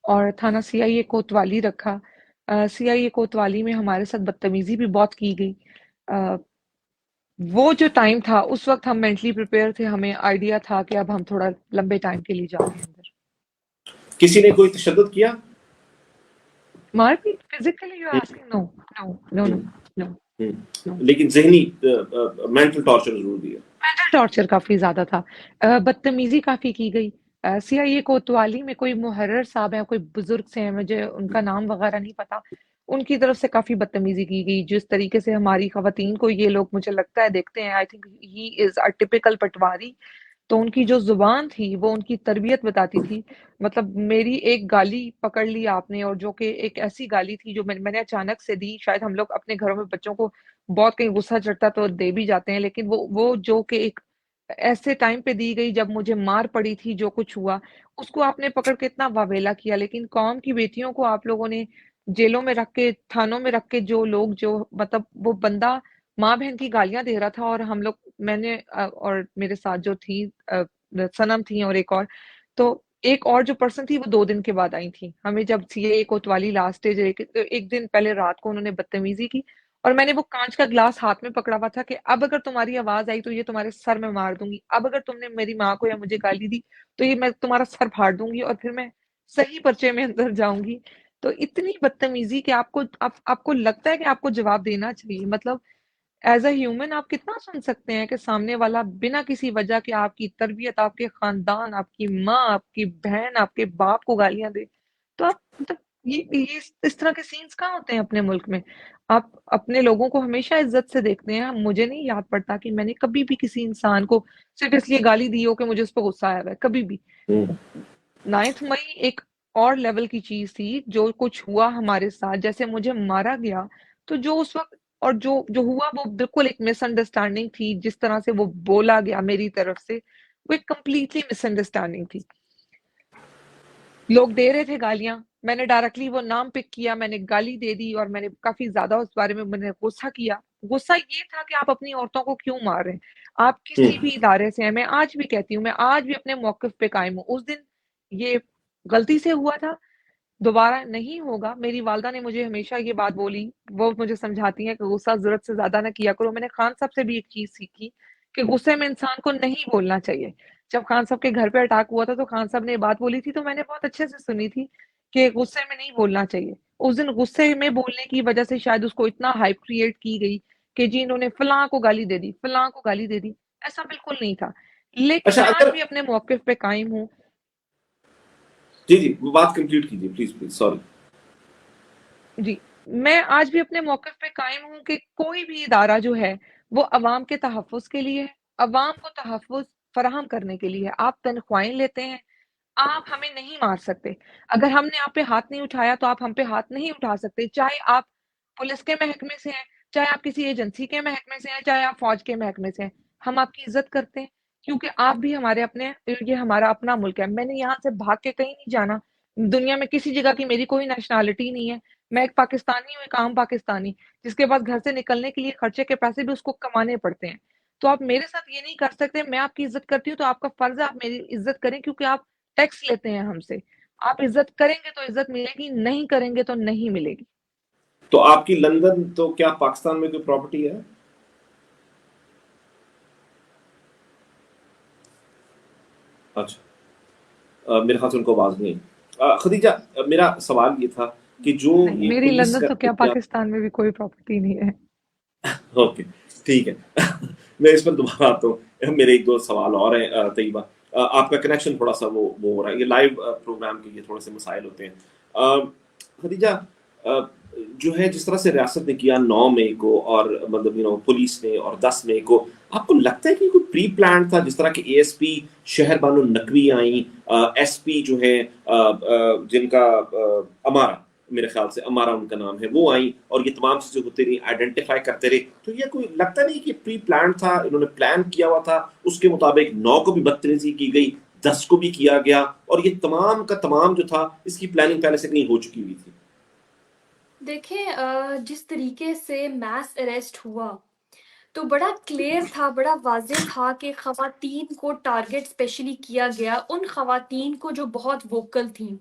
और थाना सीआईए कोतवाली रखा। सीआईए कोतवाली में हमारे साथ बदतमीज़ी भी बहुत की गई। अ, वो जो टाइम था उस वक़्त हम मेंटली प्रिपेयर थे, हमें आइडिया था कि अब हम थोड़ा लंबे टाइम के लिए जा रहे हैं अंदर। किसी ने कोई तशद्दुद किया? मारपीट physically you are asking? No, no, no, no, no, no. लेकिन ज़हनी मेंटल टॉर्चर ज़रूर दिया। मेंटल टॉर्चर काफ़ी ज़्यादा था। बदतमीज़ी काफ़ी की गई। सीआईए कोतवाली में कोई मुहर्रिर साहब हैं, कोई बुज़ुर्ग से हैं, मुझे उनका नाम वग़ैरह नहीं पता। उनकी तरफ से काफ़ी बदतमीज़ी की गई। जिस तरीके से हमारी ख़वातीन को ये लोग मुझे लगता है देखते हैं, I think he is a typical patwari. तो उनकी जो ज़ुबान थी वो उनकी तरबियत बताती थी। मतलब मेरी एक गाली पकड़ ली आपने और जो कि एक ऐसी गाली थी जो मैंने अचानक से दी। शायद हम लोग अपने घरों में बच्चों को बहुत कहीं गुस्सा चढ़ता तो दे भी जाते हैं, लेकिन वो जो कि एक ऐसे टाइम पे दी गई जब मुझे मार पड़ी थी, जो कुछ हुआ, उसको आपने पकड़ के इतना वावेला किया। लेकिन कौम की बेटियों को आप लोगों ने जेलों में रख के, थानों में रख के, जो लोग जो मतलब वो बंदा माँ-बहन की गालियाँ दे रहा था और हम लोग और मेरे साथ जो थी सनम थी और एक और, तो एक और जो पर्सन थी वो 2 दिन के बाद आई थी। हमें जब सीए कोतवाली लास्ट स्टेज एक दिन पहले रात को उन्होंने बदतमीज़ी की और मैंने वो कांच का ग्लास हाथ में पकड़ा हुआ था कि अब अगर तुम्हारी आवाज आई तो ये तुम्हारे सर में मार दूंगी, अब अगर तुमने मेरी माँ को या मुझे गाली दी तो ये मैं तुम्हारा सर फाड़ दूंगी और फिर मैं सही पर्चे में अंदर जाऊंगी। तो इतनी बदतमीजी कि आपको लगता है कि आपको जवाब देना चाहिए। मतलब एज अ ह्यूमन आप कितना सुन सकते हैं कि सामने वाला बिना किसी वजह के आपकी तरबियत, आपके खानदान, आपकी माँ, आपकी बहन, आपके बाप को गालियां दे। तो आप मतलब ये इस तरह के सीन्स कहाँ होते हैं अपने मुल्क में। आप अपने लोगों को हमेशा इज्जत से देखते हैं। मुझे नहीं याद पड़ता कि मैंने कभी भी किसी इंसान को सिर्फ इसलिए गाली दी हो कि मुझे उस पर गुस्सा आया हुआ है, कभी भी। 9th मई एक और लेवल की चीज थी। जो कुछ हुआ हमारे साथ, जैसे मुझे मारा गया, तो जो उस वक्त और जो जो हुआ वो बिल्कुल एक मिसअंडरस्टैंडिंग थी। जिस तरह से वो बोला गया मेरी तरफ से, वो एक कंप्लीटली मिसअंडरस्टैंडिंग थी। लोग दे रहे थे गालियां, मैंने डायरेक्टली वो नाम पिक किया, मैंने गाली दे दी और मैंने काफी ज्यादा उस बारे में मैंने गुस्सा किया। गुस्सा ये था कि आप अपनी औरतों को क्यों मार रहे हैं। आप किसी भी इदारे से हैं, मैं आज भी कहती हूँ, मैं आज भी अपने मौकिफ पे कायम हूँ। उस दिन ये गलती से हुआ था, दोबारा नहीं होगा। मेरी वालदा ने मुझे हमेशा ये बात बोली, वो मुझे समझाती हैं कि गुस्सा जरूरत से ज्यादा ना किया करो। मैंने खान साहब से भी एक चीज सीखी कि गुस्से में इंसान को नहीं बोलना चाहिए। जब खान साहब के घर पे अटैक हुआ था तो खान साहब ने ये बात बोली थी, तो मैंने बहुत अच्छे से सुनी थी कि गुस्से में नहीं बोलना चाहिए। उस दिन गुस्से में बोलने की वजह से शायद उसको इतना हाइप क्रिएट की गई कि जी इन्होंने फलां को गाली दे दी, फलां को गाली दे दी। ऐसा बिल्कुल नहीं था। लेकिन अच्छा, मैं आज अगर भी अपने मौकिफ पे कायम हूँ। जी वो बात कंप्लीट कीजिए प्लीज, सॉरी। जी, मैं आज भी अपने मौक़िफ़ पे कायम हूँ कि कोई भी इदारा जो है, वो अवाम के तहफ़्फ़ुज़ के लिए है, अवाम को तहफ़्फ़ुज़ फ़राहम करने के लिए है। आप तनख्वाहें लेते हैं, आप हमें नहीं मार सकते। अगर हमने आप पे हाथ नहीं उठाया, तो आप हम पे हाथ नहीं उठा सकते। चाहे आप पुलिस के महकमे से हैं, चाहे आप किसी एजेंसी के महकमे से हैं, चाहे आप फ़ौज के महकमे से हैं। हम आपकी इज़्ज़त करते हैं, क्योंकि आप भी हमारे अपने हैं। ये हमारा अपना मुल्क है। मैंने यहाँ से भाग के कहीं नहीं जाना। दुनिया में किसी जगह की मेरी कोई नेशनैलिटी नहीं है। मैं एक पाकिस्तानी हूँ, एक आम पाकिस्तानी, जिसके पास घर से निकलने के लिए खर्चे के पैसे भी उसको कमाने पड़ते हैं। तो आप मेरे साथ ये नहीं कर सकते। मैं आपकी इज़्ज़त करती हूँ, तो आपका फ़र्ज़ है आप मेरी इज़्ज़त करें, क्योंकि आप टैक्स लेते हैं हमसे। आप इज़्ज़त करेंगे तो इज़्ज़त मिलेगी, नहीं करेंगे तो नहीं मिलेगी। तो आपकी लंदन, तो क्या पाकिस्तान में कोई प्रॉपर्टी है? अच्छा, मेरे ख्याल से उनको आवाज नहीं। खदीजा, मेरा सवाल ये था कि जो नहीं, ये मेरी पुलिस लंदन का तो क्या, पाकिस्तान में भी कोई प्रॉपर्टी नहीं है। ओके, ठीक है। मैं इस पर दोबारा आता हूँ। मेरे एक दो सवाल और हैं। तैयबा, आपका कनेक्शन थोड़ा सा वो हो रहा है। ये लाइव प्रोग्राम के ये थोड़े से मसाइल होते हैं। खदीजा, जो है जिस तरह से रियासत ने किया 9 मई को, और मतलब पुलिस ने, और 10 मई को, आपको लगता है कि कोई प्री प्लान था? जिस तरह के एएसपी शहर बानो नकवी आई, एसपी जो है जिनका अमारा, मेरे ख्याल से अमारा उनका नाम है, वो आई और ये तमाम चीजें होती रही, आइडेंटिफाई करते रहे। तो ये कोई लगता नहीं कि प्री प्लान था, इन्होंने प्लान किया हुआ था, उसके मुताबिक 9 को भी बदतमीजी की गई, 10 को भी किया गया, और ये तमाम का तमाम जो था, इसकी प्लानिंग पहले से कहीं हो चुकी हुई थी? देखिए, जिस तरीके से मैस अरेस्ट हुआ, तो बड़ा क्लियर था, बड़ा वाज़ेह था कि ख़वातीन को टारगेट स्पेशली किया गया। उन ख़वातीन को जो बहुत वोकल थीं,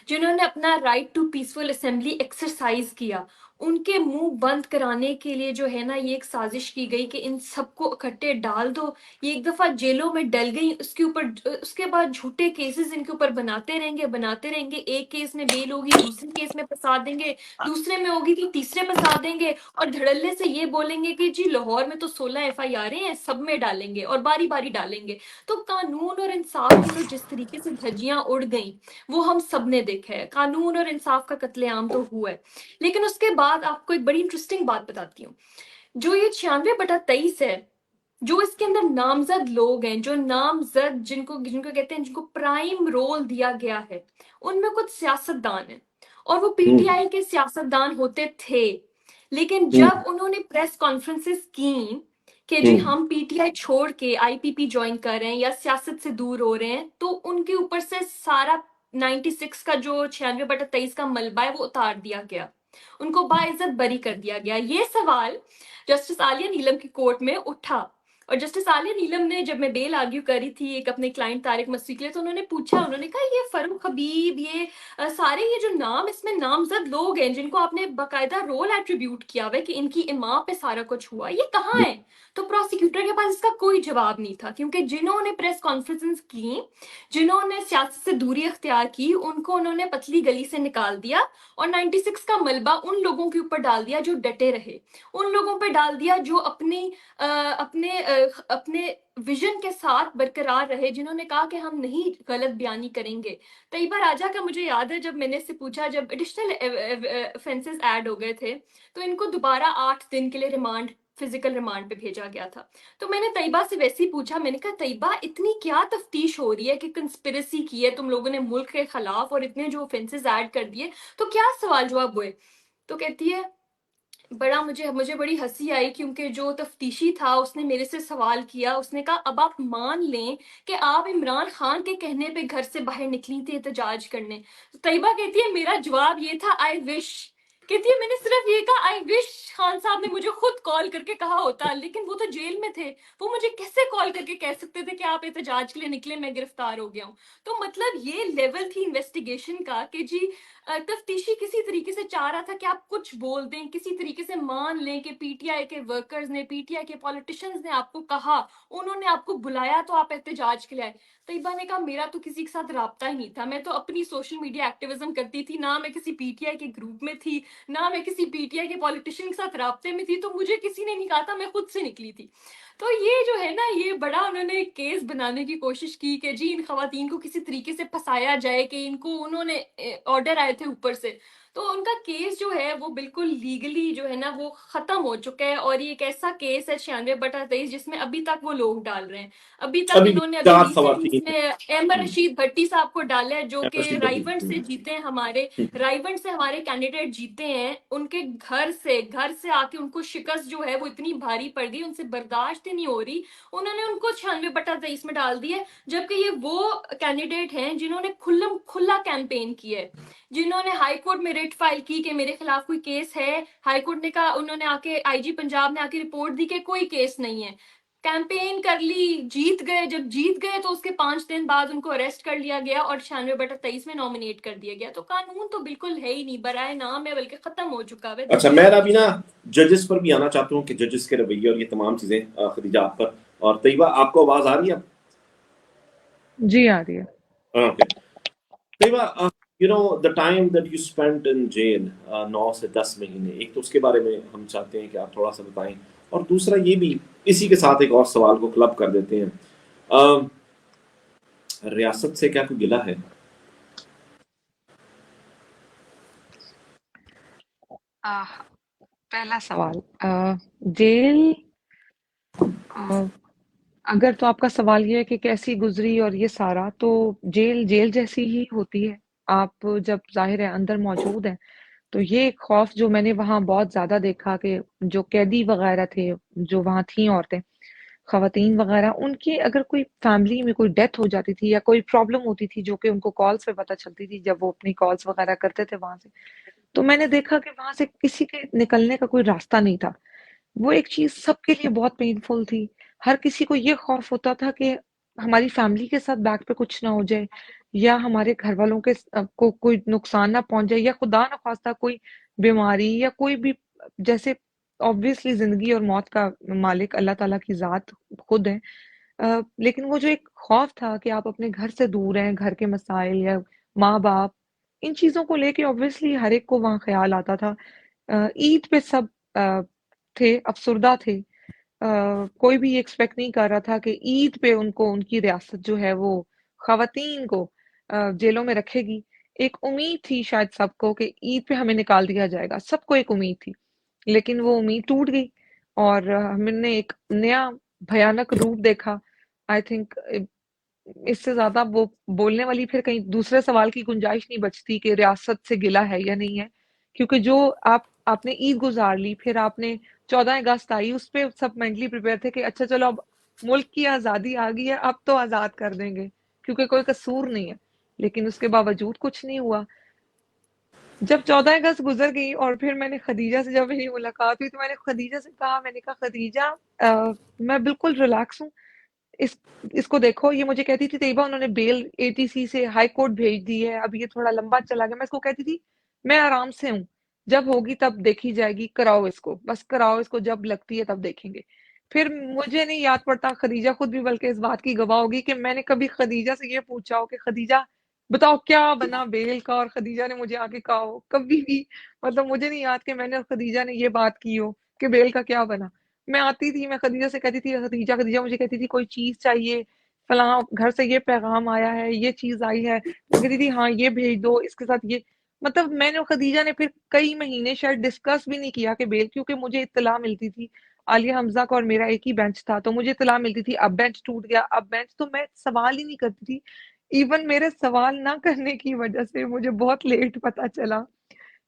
जिन्होंने अपना right to peaceful assembly exercise किया, उनके मुँह बंद कराने के लिए जो है ना, ये एक साज़िश की गई कि इन सबको इकट्ठे डाल दो। ये एक दफ़ा जेलों में डल गई, उसके बाद झूठे केसेस इनके ऊपर बनाते रहेंगे। एक केस में बेल होगी, दूसरे केस में फँसा देंगे, दूसरे में होगी तो तीसरे फँसा देंगे, और धड़ल्ले से ये बोलेंगे कि जी लाहौर में तो 16 एफआईआर हैं, सब में डालेंगे और बारी-बारी डालेंगे। तो कानून और इंसाफ की तो जिस तरीके से धज्जियां उड़ गईं, वो हम सब ने देखा है। कानून और इंसाफ का कत्लेआम तो हुआ है। लेकिन उसके बाद आपको एक बड़ी इंटरेस्टिंग बात बताती हूँ। जो ये 96/23 है, जो इसके अंदर नामजद लोग हैं, जो नामजद जिनको जिनको कहते हैं, जिनको प्राइम रोल दिया गया है, उनमें कुछ सियासतदान हैं, और वो पीटीआई के सियासतदान होते थे। लेकिन जब उन्होंने प्रेस कॉन्फ्रेंसेस की कि जी हम पीटीआई छोड़ के आईपीपी ज्वाइन कर रहे हैं या सियासत से दूर हो रहे हैं, तो उनके ऊपर से सारा 96 का जो 96/23 का मलबा है वो उतार दिया गया, उनको बाइज्जत बरी कर दिया गया। ये सवाल जस्टिस आलिया नीलम की कोर्ट में उठा, और जस्टिस आलिया नीलम ने, जब मैं बेल आर्ग्यू करी थी एक अपने क्लाइंट तारिक मस्ती के लिए, तो उन्होंने पूछा, उन्होंने कहा ये फरूक हबीब, ये सारे ये जो नाम, इसमें नामजद लोग हैं जिनको आपने बाकायदा रोल एट्रीब्यूट किया हुआ है कि इनकी इमाम पे सारा कुछ हुआ, ये कहाँ है? तो प्रोसिक्यूटर के पास इसका कोई जवाब नहीं था, क्योंकि जिन्होंने प्रेस कॉन्फ्रेंस की, जिन्होंने सियासत से दूरी अख्तियार की, उनको उन्होंने पतली गली से निकाल दिया और 96 का मलबा उन लोगों के ऊपर डाल दिया जो डटे रहे, उन लोगों पे डाल दिया जो अपने विजन के साथ बरकरार रहे, जिन्होंने कहा कि हम नहीं गलत बयानी करेंगे। तैयबा राजा का मुझे याद है, जब मैंने इससे पूछा, जब एडिशनल ऑफेंसेस ऐड हो गए थे, तो इनको दोबारा 8 दिन के लिए रिमांड, फिजिकल रिमांड पे भेजा गया था। तो मैंने तैयबा से वैसे ही पूछा, मैंने कहा तैयबा इतनी क्या तफ्तीश हो रही है कि कंस्पिरेसी की है तुम लोगों ने मुल्क के खिलाफ और इतने जो ऑफेंसेस ऐड कर दिए, तो क्या सवाल जवाब हुए? तो कहती है, बड़ा मुझे बड़ी हंसी आई, क्योंकि जो तफ्तीशी था उसने मेरे से सवाल किया, उसने कहा अब आप मान लें कि आप इमरान खान के कहने पे घर से बाहर निकली थी एहतजाज करने। तो तैयबा कहती है मेरा जवाब ये था, आई विश। कहती है मैंने सिर्फ ये कहा, आई विश खान साहब ने मुझे खुद कॉल करके कहा होता, लेकिन वो तो जेल में थे, वो मुझे कैसे कॉल करके कह सकते थे कि आप एहतजाज के लिए निकले, मैं गिरफ्तार हो गया हूँ। तो मतलब ये लेवल थी इन्वेस्टिगेशन का कि जी तफ्तीशी किसी तरीके से चाह रहा था कि आप कुछ बोल दें, किसी तरीके से मान लें कि पीटीआई के वर्कर्स ने, पीटीआई के पॉलिटिशियंस ने आपको कहा, उन्होंने आपको बुलाया तो आप एहतजाज के लिए आए। तैयबा ने कहा मेरा तो किसी के साथ राब्ता ही नहीं था, मैं तो अपनी सोशल मीडिया एक्टिविज्म करती थी, ना मैं किसी पीटीआई के ग्रुप में थी, ना मैं किसी पीटीआई के पॉलिटिशियन के साथ राब्ते में थी, तो मुझे किसी ने नहीं कहा था, मैं खुद से निकली थी। तो ये जो है ना, ये बड़ा उन्होंने केस बनाने की कोशिश की कि जी इन खवातीन को किसी तरीके से फंसाया जाए, कि इनको उन्होंने ऑर्डर आए थे ऊपर से। तो उनका केस जो है वो बिल्कुल लीगली जो है ना वो खत्म हो चुका है, और ये एक ऐसा केस है 96/23 जिसमें अभी तक वो लोग डाल रहे हैं। अभी तक अभी इन्होंने चार रिसेंट सवाल में अहमद रशीद भट्टी साहब को डाला है, जो कि रशीद भट्टी। रायवंड से जीते हैं, हमारे रायवंड से हमारे कैंडिडेट जीते हैं, उनके घर से आके उनको शिकस्त जो है वो इतनी भारी पड़ गई, उनसे बर्दाश्त ही नहीं हो रही, उन्होंने उनको 96/23 में डाल दिया। जबकि ये वो कैंडिडेट हैं जिन्होंने खुला कैंपेन किया है, जिन्होंने हाई कोर्ट में रिट फाइल की कि मेरे खिलाफ कोई केस है, हाई कोर्ट ने कहा, उन्होंने आके आईजी पंजाब ने आके रिपोर्ट दी कि कोई केस नहीं है, कैंपेन कर ली, जीत गए। जब जीत गए तो उसके 5 दिन बाद उनको अरेस्ट कर लिया गया और 96/23 में नॉमिनेट कर दिया गया। तो कानून तो बिल्कुल है ही नहीं, बराए नाम है, बल्कि खत्म हो चुका है। अच्छा, मैं अभी ना जजेस पर भी आना चाहता हूँ कि जजेस के रवैये और ये तमाम चीजें, खदीजा आप पर, और तैयबा आपको आवाज आ रही है? जी आ रही है। Okay Tayyaba, you know the time that you spent in jail, 9 से 10 महीने, एक तो उसके बारे में हम चाहते हैं कि आप थोड़ा सा बताएं, और दूसरा ये भी, इसी के साथ एक और सवाल को क्लब कर देते हैं, रियासत से क्या कोई गिला है? पहला सवाल, जेल, अगर तो आपका सवाल ये है कि कैसी गुजरी और ये सारा, तो जेल जैसी ही होती है। आप जब जाहिर है अंदर मौजूद हैं, तो ये एक खौफ जो मैंने वहाँ बहुत ज्यादा देखा कि जो कैदी वगैरह थे, जो वहाँ थी औरतें, खवातीन वगैरह, उनकी अगर कोई फैमिली में कोई डेथ हो जाती थी या कोई प्रॉब्लम होती थी, जो कि उनको कॉल्स पे पता चलती थी जब वो अपनी कॉल्स वगैरह करते थे वहां से, तो मैंने देखा कि वहां से किसी के निकलने का कोई रास्ता नहीं था। वो एक चीज सबके लिए बहुत पेनफुल थी। हर किसी को ये खौफ होता था कि हमारी फैमिली के साथ बैक पे कुछ ना हो जाए, या हमारे घर वालों के को कोई नुकसान ना पहुंच जाए, या खुदा न खास्ता कोई बीमारी या कोई भी, जैसे ऑब्वियसली जिंदगी और मौत का मालिक अल्लाह ताला की जात खुद है। लेकिन वो जो एक खौफ था कि आप अपने घर से दूर हैं, घर के मसाइल या माँ बाप, इन चीजों को लेके ऑब्वियसली हर एक को वहां ख्याल आता था। ईद पे सब थे, अफसुर्दा थे। कोई भी एक्सपेक्ट नहीं कर रहा था कि ईद पे उनको, उनकी रियासत जो है वो खवातीन को जेलों में रखेगी। एक उम्मीद थी शायद सबको कि ईद पे हमें निकाल दिया जाएगा, सबको एक उम्मीद थी, लेकिन वो उम्मीद टूट गई और हमने एक नया भयानक रूप देखा। आई थिंक इससे ज्यादा वो बोलने वाली फिर कहीं दूसरे सवाल की गुंजाइश नहीं बचती कि रियासत से गिला है या नहीं है, क्योंकि जो आपने ईद गुजार ली, फिर आपने 14 अगस्त आई, उस पे सब मेंटली प्रिपेयर थे कि अच्छा चलो अब मुल्क की आजादी आ गई है, अब तो आजाद कर देंगे क्योंकि कोई कसूर नहीं है, लेकिन उसके बावजूद कुछ नहीं हुआ। जब 14 अगस्त गुजर गई और फिर मैंने खदीजा से जब मेरी मुलाकात हुई तो मैंने खदीजा से कहा, मैंने कहा खदीजा मैं बिल्कुल रिलैक्स हूँ। इस इसको देखो, ये मुझे कहती थी तैयबा उन्होंने बेल एटीसी से हाई कोर्ट भेज दी है, अब ये थोड़ा लंबा चला गया। मैं इसको कहती थी मैं आराम से हूँ, जब होगी तब देखी जाएगी, कराओ इसको, बस कराओ इसको, जब लगती है तब देखेंगे। फिर मुझे नहीं याद पड़ता, खदीजा खुद भी बल्कि इस बात की गवाह होगी कि मैंने कभी खदीजा से ये पूछा हो कि खदीजा बताओ क्या बना बेल का, और खदीजा ने मुझे आके कहा हो कभी भी, मतलब मुझे नहीं याद कि मैंने और खदीजा ने ये बात की हो कि बेल का क्या बना। मैं आती थी, मैं खदीजा से कहती थी खदीजा खदीजा मुझे कहती थी कोई चीज चाहिए, फलां घर से ये पैगाम आया है, ये चीज आई है, मैं कहती थी हाँ ये भेज दो, इसके साथ ये, मतलब मैंने और खदीजा ने फिर कई महीने शायद डिस्कस भी नहीं किया कि बेल, क्योंकि मुझे इत्तला मिलती थी आलिया हमजा का और मेरा एक ही बेंच था, तो मुझे इत्तला मिलती थी अब बेंच टूट गया, अब बेंच, तो मैं सवाल ही नहीं करती थी। इवन मेरे सवाल ना करने की वजह से मुझे बहुत लेट पता चला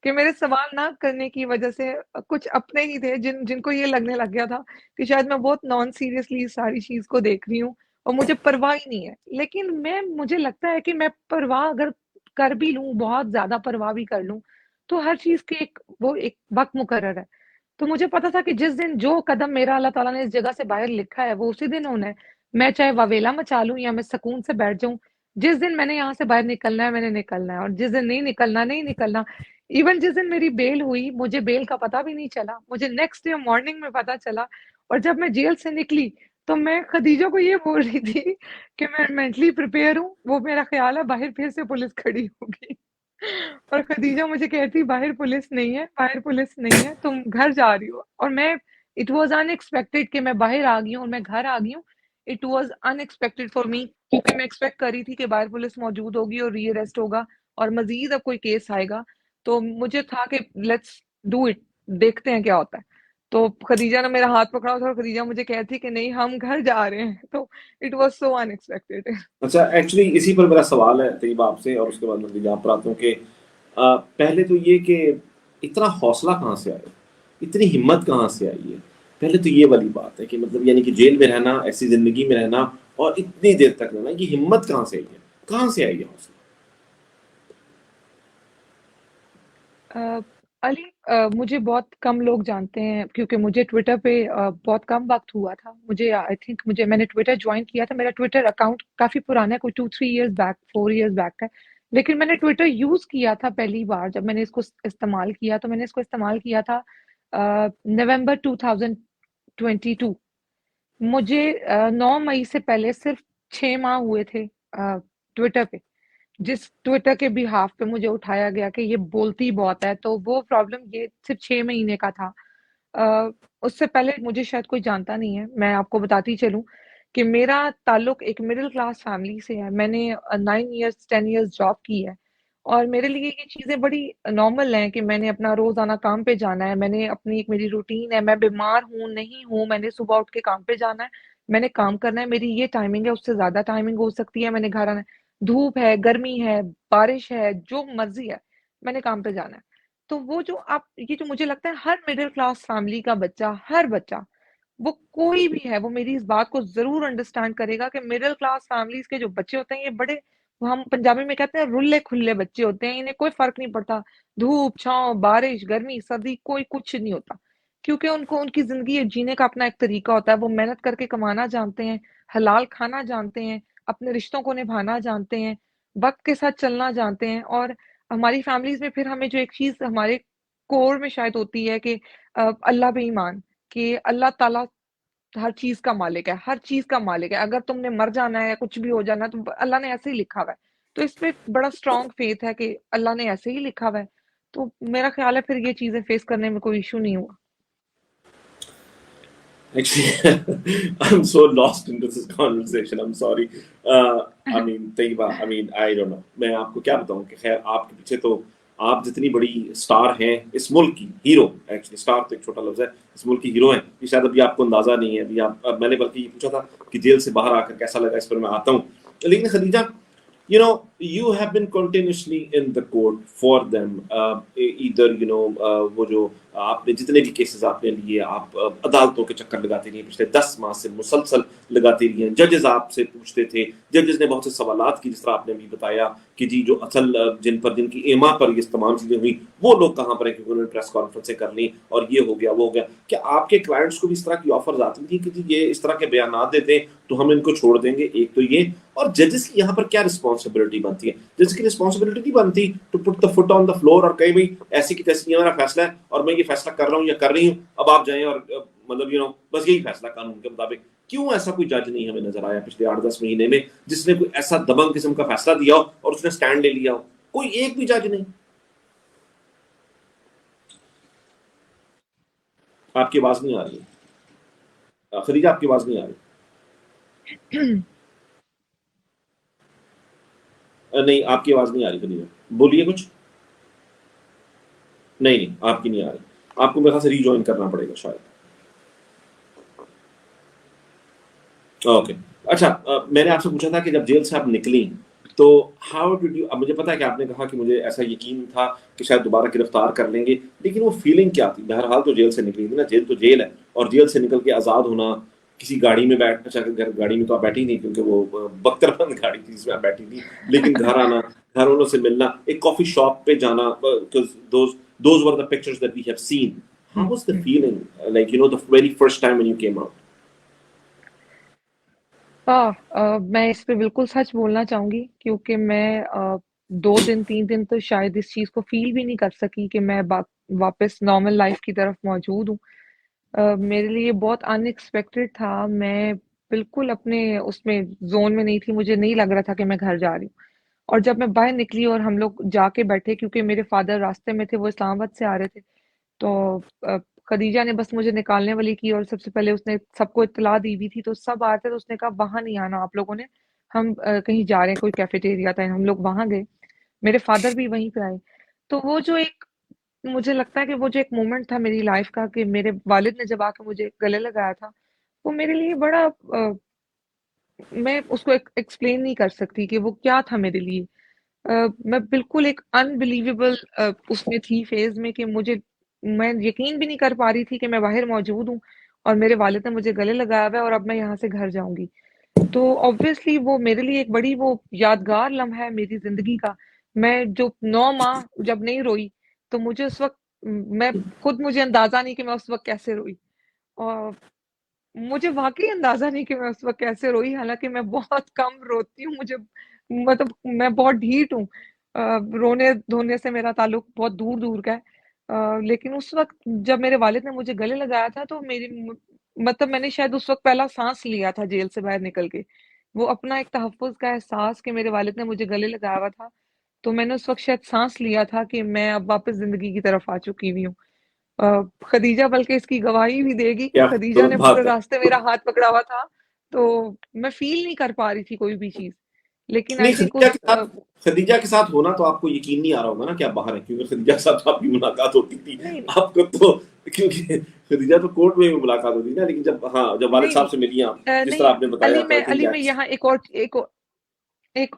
कि मेरे सवाल ना करने की वजह से कुछ अपने ही थे जिनको ये लगने लग गया था कि शायद मैं बहुत नॉन सीरियसली इस सारी चीज को देख रही हूँ और मुझे परवाह ही नहीं है। लेकिन मैं मुझे लगता है कि मैं परवाह अगर कर भी लूं, बहुत ज्यादा परवाह भी कर लूं, तो हर चीज के एक वक्त मुकर्रर है। तो मुझे पता था कि जिस दिन जो कदम मेरा अल्लाह ताला ने इस जगह से बाहर लिखा है वो उसी दिन होना है। मैं चाहे वावेला मचा लूं या मैं सुकून से बैठ जाऊं, जिस दिन मैंने यहाँ से बाहर निकलना है मैंने निकलना है, और जिस दिन नहीं निकलना नहीं निकलना। इवन जिस दिन मेरी बेल हुई मुझे बेल का पता भी नहीं चला, मुझे नेक्स्ट डे मॉर्निंग में पता चला। और जब मैं जेल से निकली तो मैं खदीजा को ये बोल रही थी कि मैं मेंटली प्रिपेयर हूँ, वो मेरा ख्याल है बाहर फिर से पुलिस खड़ी होगी। और खदीजा मुझे कहती बाहर पुलिस नहीं है, बाहर पुलिस नहीं है, तुम घर जा रही हो। और मैं, इट वाज अनएक्सपेक्टेड कि मैं बाहर आ गई हूँ और मैं घर आ गई हूँ। It was unexpected for me, क्योंकि मैं एक्सपेक्ट कर रही थी कि बाहर पुलिस मौजूद होगी और रीअरेस्ट होगा और मजीद अब कोई केस आएगा। तो मुझे था कि लेट्स डू इट, देखते हैं क्या होता है। तो खदीजा ने मेरा हाथ पकड़ा था और खदीजा मुझे कहती कि नहीं हम घर जा रहे हैं। तो इट वाज सो अनएक्सपेक्टेड। अच्छा, एक्चुअली इसी पर मेरा सवाल है तैयबा आपसे, और उसके बाद मैं नतीजा पर आता हूँ कि पहले तो ये कि इतना हौसला कहाँ से आया, इतनी हिम्मत कहाँ से आई है। पहले तो ये वाली बात है कि मतलब यानी कि जेल में रहना, ऐसी जिंदगी में रहना और इतनी देर तक रहना, ये हिम्मत कहाँ से आई है, कहाँ से आई है हौसला? अली, मुझे बहुत कम लोग जानते हैं क्योंकि मुझे ट्विटर पे बहुत कम वक्त हुआ था। मुझे आई थिंक मैंने ट्विटर ज्वाइन किया था, मेरा ट्विटर अकाउंट काफी पुराना है, कोई 2-3 इयर्स बैक, 4 इयर्स बैक का है। लेकिन मैंने ट्विटर यूज किया था पहली बार जब मैंने इसको इस्तेमाल किया, तो मैंने इसको इस्तेमाल किया था नवंबर 2022। मुझे 9 मई से पहले सिर्फ 6 माह हुए थे ट्विटर पे, जिस ट्विटर के बिहाफ पे मुझे उठाया गया कि ये बोलती बहुत है, तो वो प्रॉब्लम ये सिर्फ 6 महीने का था। उससे पहले मुझे शायद कोई जानता नहीं है, मैं आपको बताती चलूं कि मेरा ताल्लुक एक मिडिल क्लास फैमिली से है। मैंने 9 इयर्स 10 इयर्स जॉब की है और मेरे लिए ये चीजें बड़ी नॉर्मल हैं कि मैंने अपना रोजाना काम पे जाना है, मैंने अपनी एक मेरी रूटीन है, मैं बीमार हूँ नहीं हूँ, मैंने सुबह उठ के काम पे जाना है, मैंने काम करना है, मेरी ये टाइमिंग है, उससे ज्यादा टाइमिंग हो सकती है, मैंने घर आना है, धूप है, गर्मी है, बारिश है, जो मर्जी है, मैंने काम पे जाना है। तो वो जो आप, ये जो मुझे लगता है हर मिडिल क्लास फैमिली का बच्चा, हर बच्चा, वो कोई भी है, वो मेरी इस बात को जरूर अंडरस्टैंड करेगा कि मिडिल क्लास फैमिलीज के जो बच्चे होते हैं ये बड़े, हम पंजाबी में कहते हैं रुल्ले खुल्ले बच्चे होते हैं, इन्हें कोई फर्क नहीं पड़ता, धूप छांव बारिश गर्मी सर्दी कोई कुछ नहीं होता, क्योंकि उनको उनकी जिंदगी जीने का अपना एक तरीका होता है। वो मेहनत करके कमाना जानते हैं, हलाल खाना जानते हैं, अपने रिश्तों को निभाना जानते हैं, वक्त के साथ चलना जानते हैं। और हमारी फैमिलीज में फिर हमें जो एक चीज हमारे कोर में शायद होती है कि अल्लाह पे ईमान, कि अल्लाह ताला हर चीज का मालिक है, हर चीज का मालिक है, अगर तुमने मर जाना है या कुछ भी हो जाना है तो अल्लाह ने ऐसे ही लिखा हुआ है। तो इसमें बड़ा स्ट्रॉन्ग फेथ है कि अल्लाह ने ऐसे ही लिखा हुआ है। तो मेरा ख्याल है फिर ये चीजें फेस करने में कोई इशू नहीं हुआ। Actually, I'm so lost into this conversation. I'm sorry. I mean, Taiba, I mean, I don't know. मैं आपको क्या बताऊं कि खैर आपके पीछे तो आप जितनी बड़ी स्टार हैं इस मुल्क की, हीरो, एक्चुअली स्टार तो एक छोटा लफ्ज है, इस मुल्क की हीरो हैं, ये शायद अभी आपको अंदाजा नहीं है। अभी आप, मैंने बल्कि ये पूछा था कि जेल से बाहर आकर कैसा लगा, इस पर मैं आता हूँ। लेकिन Khadija, you have been continuously in the court for them, either वो जो आपने जितने भी केसेस आपने लिए, आप अदालतों के चक्कर लगाते रहिए, पिछले 10 माह से मुसलसल लगाते रहिए, जजेस आपसे पूछते थे, जजेस ने बहुत से सवालात की, जिस तरह आपने अभी बताया कि जी जो असल जिनकी एमा पर ये तमाम चीजें हुई वो लोग कहाँ पर है, क्योंकि उन्होंने प्रेस कॉन्फ्रेंसें कर ली और ये हो गया वो हो गया। क्या आपके क्लाइंट्स को भी इस तरह की ऑफर्स आती थी कि जी ये इस तरह के बयान देते हैं तो हम इनको छोड़ देंगे? एक तो ये, और जजेस की यहाँ पर क्या रिस्पॉन्सिबिलिटी बनती है? जजेस की रिस्पॉन्सिबिलिटी नहीं बनती to put the foot on the floor और कहीं भाई ऐसी की तैसी मेरा फैसला है और मैं ये फैसला कर रहा हूँ या कर रही हूँ, अब आप जाएं और मतलब बस यही फैसला कानून के मुताबिक। क्यों ऐसा कोई जज नहीं हमें नजर आया पिछले 8-10 महीने में जिसने कोई ऐसा दबंग किस्म का फैसला दिया हो और उसने स्टैंड ले लिया हो? कोई एक भी जज नहीं। आपकी आवाज नहीं आ रही है खदीजा, आपकी आवाज नहीं आ रही। नहीं, आपकी आवाज नहीं आ रही खदीजा, बोलिए कुछ। नहीं, आपकी नहीं आ रही, आपको मेरे ख्याल से रीजॉइन करना पड़ेगा शायद। ओके, अच्छा, मैंने आपसे पूछा था कि जब जेल से आप निकली तो हाउ डिड यू, अब मुझे पता है कि आपने कहा कि मुझे ऐसा यकीन था कि शायद दोबारा गिरफ्तार कर लेंगे, लेकिन वो फीलिंग क्या थी? बहरहाल तो जेल से निकली थी ना, जेल तो जेल है, और जेल से निकल के आज़ाद होना, किसी गाड़ी में बैठ, अच्छा गाड़ी में तो आप बैठी नहीं क्योंकि वो बख्तरबंद गाड़ी थी जिसमें आप बैठी थी, लेकिन घर आना, घर वालों से मिलना, एक कॉफी शॉप पे जाना, those were the pictures that we have seen. How was the feeling, like the very first time when you came out? मैं इस पे बिल्कुल सच बोलना चाहूंगी क्योंकि मैं 2 दिन 3 दिन तो शायद इस चीज को फील भी नहीं कर सकी कि मैं वापस नॉर्मल लाइफ की तरफ मौजूद हूँ। मेरे लिए बहुत अनएक्सपेक्टेड था। मैं बिल्कुल अपने उसमें जोन में नहीं थी, मुझे नहीं लग रहा था कि मैं घर जा रही हूँ। और जब मैं बाहर निकली और हम लोग जाके बैठे, क्योंकि मेरे फादर रास्ते में थे, वो इस्लामाबाद से आ रहे थे, तो खदीजा ने बस मुझे निकालने वाली की और सबसे पहले उसने सबको इत्तला दी हुई थी, तो सब आ रहे थे, तो उसने कहा वहां नहीं आना आप लोगों ने, हम कहीं जा रहे हैं, कोई कैफेटेरिया था, हम लोग वहां गए, मेरे फादर भी वहीं पे आए। तो वो जो एक, मुझे लगता है कि वो जो एक मोमेंट था मेरी लाइफ का कि मेरे वालिद ने जब आके मुझे गले लगाया था, वो मेरे लिए बड़ा मैं उसको एक्सप्लेन नहीं कर सकती कि वो क्या था मेरे लिए। मैं बिल्कुल एक अनबिलीवेबल उसमें थी फेज में कि मैं यकीन भी नहीं कर पा रही थी कि मैं बाहर मौजूद हूँ और मेरे वालिद ने मुझे गले लगाया हुआ है और अब मैं यहाँ से घर जाऊंगी। तो ऑब्वियसली वो मेरे लिए एक बड़ी वो यादगार लम्हा है मेरी जिंदगी का। मैं जो 9 माह जब नहीं रोई, तो मुझे उस वक्त, मैं खुद, मुझे अंदाजा नहीं कि मैं उस वक्त कैसे रोई, और मुझे वाकई अंदाजा नहीं कि मैं उस वक्त कैसे रोई। हालांकि मैं बहुत कम रोती हूँ, मुझे मतलब मैं बहुत ढीठ हूँ, रोने धोने से मेरा ताल्लुक बहुत दूर दूर का है। लेकिन उस वक्त जब मेरे वालिद ने मुझे गले लगाया था, तो मतलब मैंने शायद उस वक्त पहला सांस लिया था जेल से बाहर निकल के। वो अपना एक तहफ़्फ़ुज़ का एहसास कि मेरे वालिद ने मुझे गले लगाया हुआ था, तो मैंने उस वक्त शायद सांस लिया था कि मैं अब वापस जिंदगी की तरफ आ चुकी हुई हूँ। खदीजा बल्कि इसकी गवाही भी देगी कि क्या खदीजा ने बात पूरे है। रास्ते मेरा हाथ पकड़ा हुआ था, तो मैं फील नहीं कर पा रही थी कोई भी चीज। लेकिन आई नहीं, थिंक खदीजा के साथ होना तो आपको यकीन नहीं आ रहा होगा ना कि आप बाहर हैं, क्योंकि खदीजा के साथ तो आपकी मुलाकात होती थी नहीं आपको तो, क्योंकि खदीजा तो कोर्ट में भी मुलाकात होती ना, लेकिन जब जब वालिद नहीं साहब से मिली आप, जिस नहीं तरह आपने बताया अली मैं यहाँ एक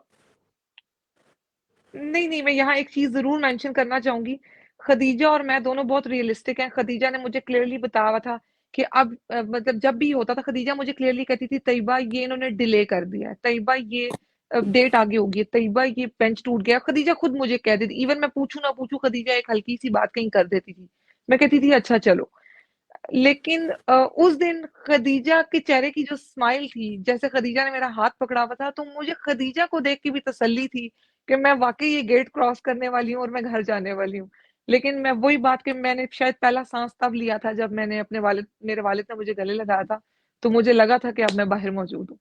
नहीं, मैं यहाँ एक चीज जरूर मेंशन करना चाहूंगी। खदीजा और मैं दोनों बहुत रियलिस्टिक हैं। खदीजा ने मुझे क्लियरली बताया हुआ था कि अब मतलब जब भी होता था, खदीजा मुझे क्लियरली कहती थी, तैयबा ये इन्होंने डिले कर दिया है, तैयबा ये डेट आगे होगी, तैयबा ये बेंच टूट गया। खदीजा खुद मुझे कह देती, इवन मैं पूछूं ना पूछूं, खदीजा एक हल्की सी बात कहीं कर देती थी, मैं कहती थी अच्छा चलो। लेकिन उस दिन खदीजा के चेहरे की जो स्माइल थी, जैसे खदीजा ने मेरा हाथ पकड़ा हुआ था, तो मुझे खदीजा को देख के भी तसल्ली थी कि मैं वाकई ये गेट क्रॉस करने वाली हूँ और मैं घर जाने वाली हूँ। लेकिन मैं वही बात कि मैंने शायद पहला सांस तब लिया था जब मैंने मेरे वालिद ने मुझे गले लगाया था, तो मुझे लगा था कि अब मैं बाहर मौजूद हूँ।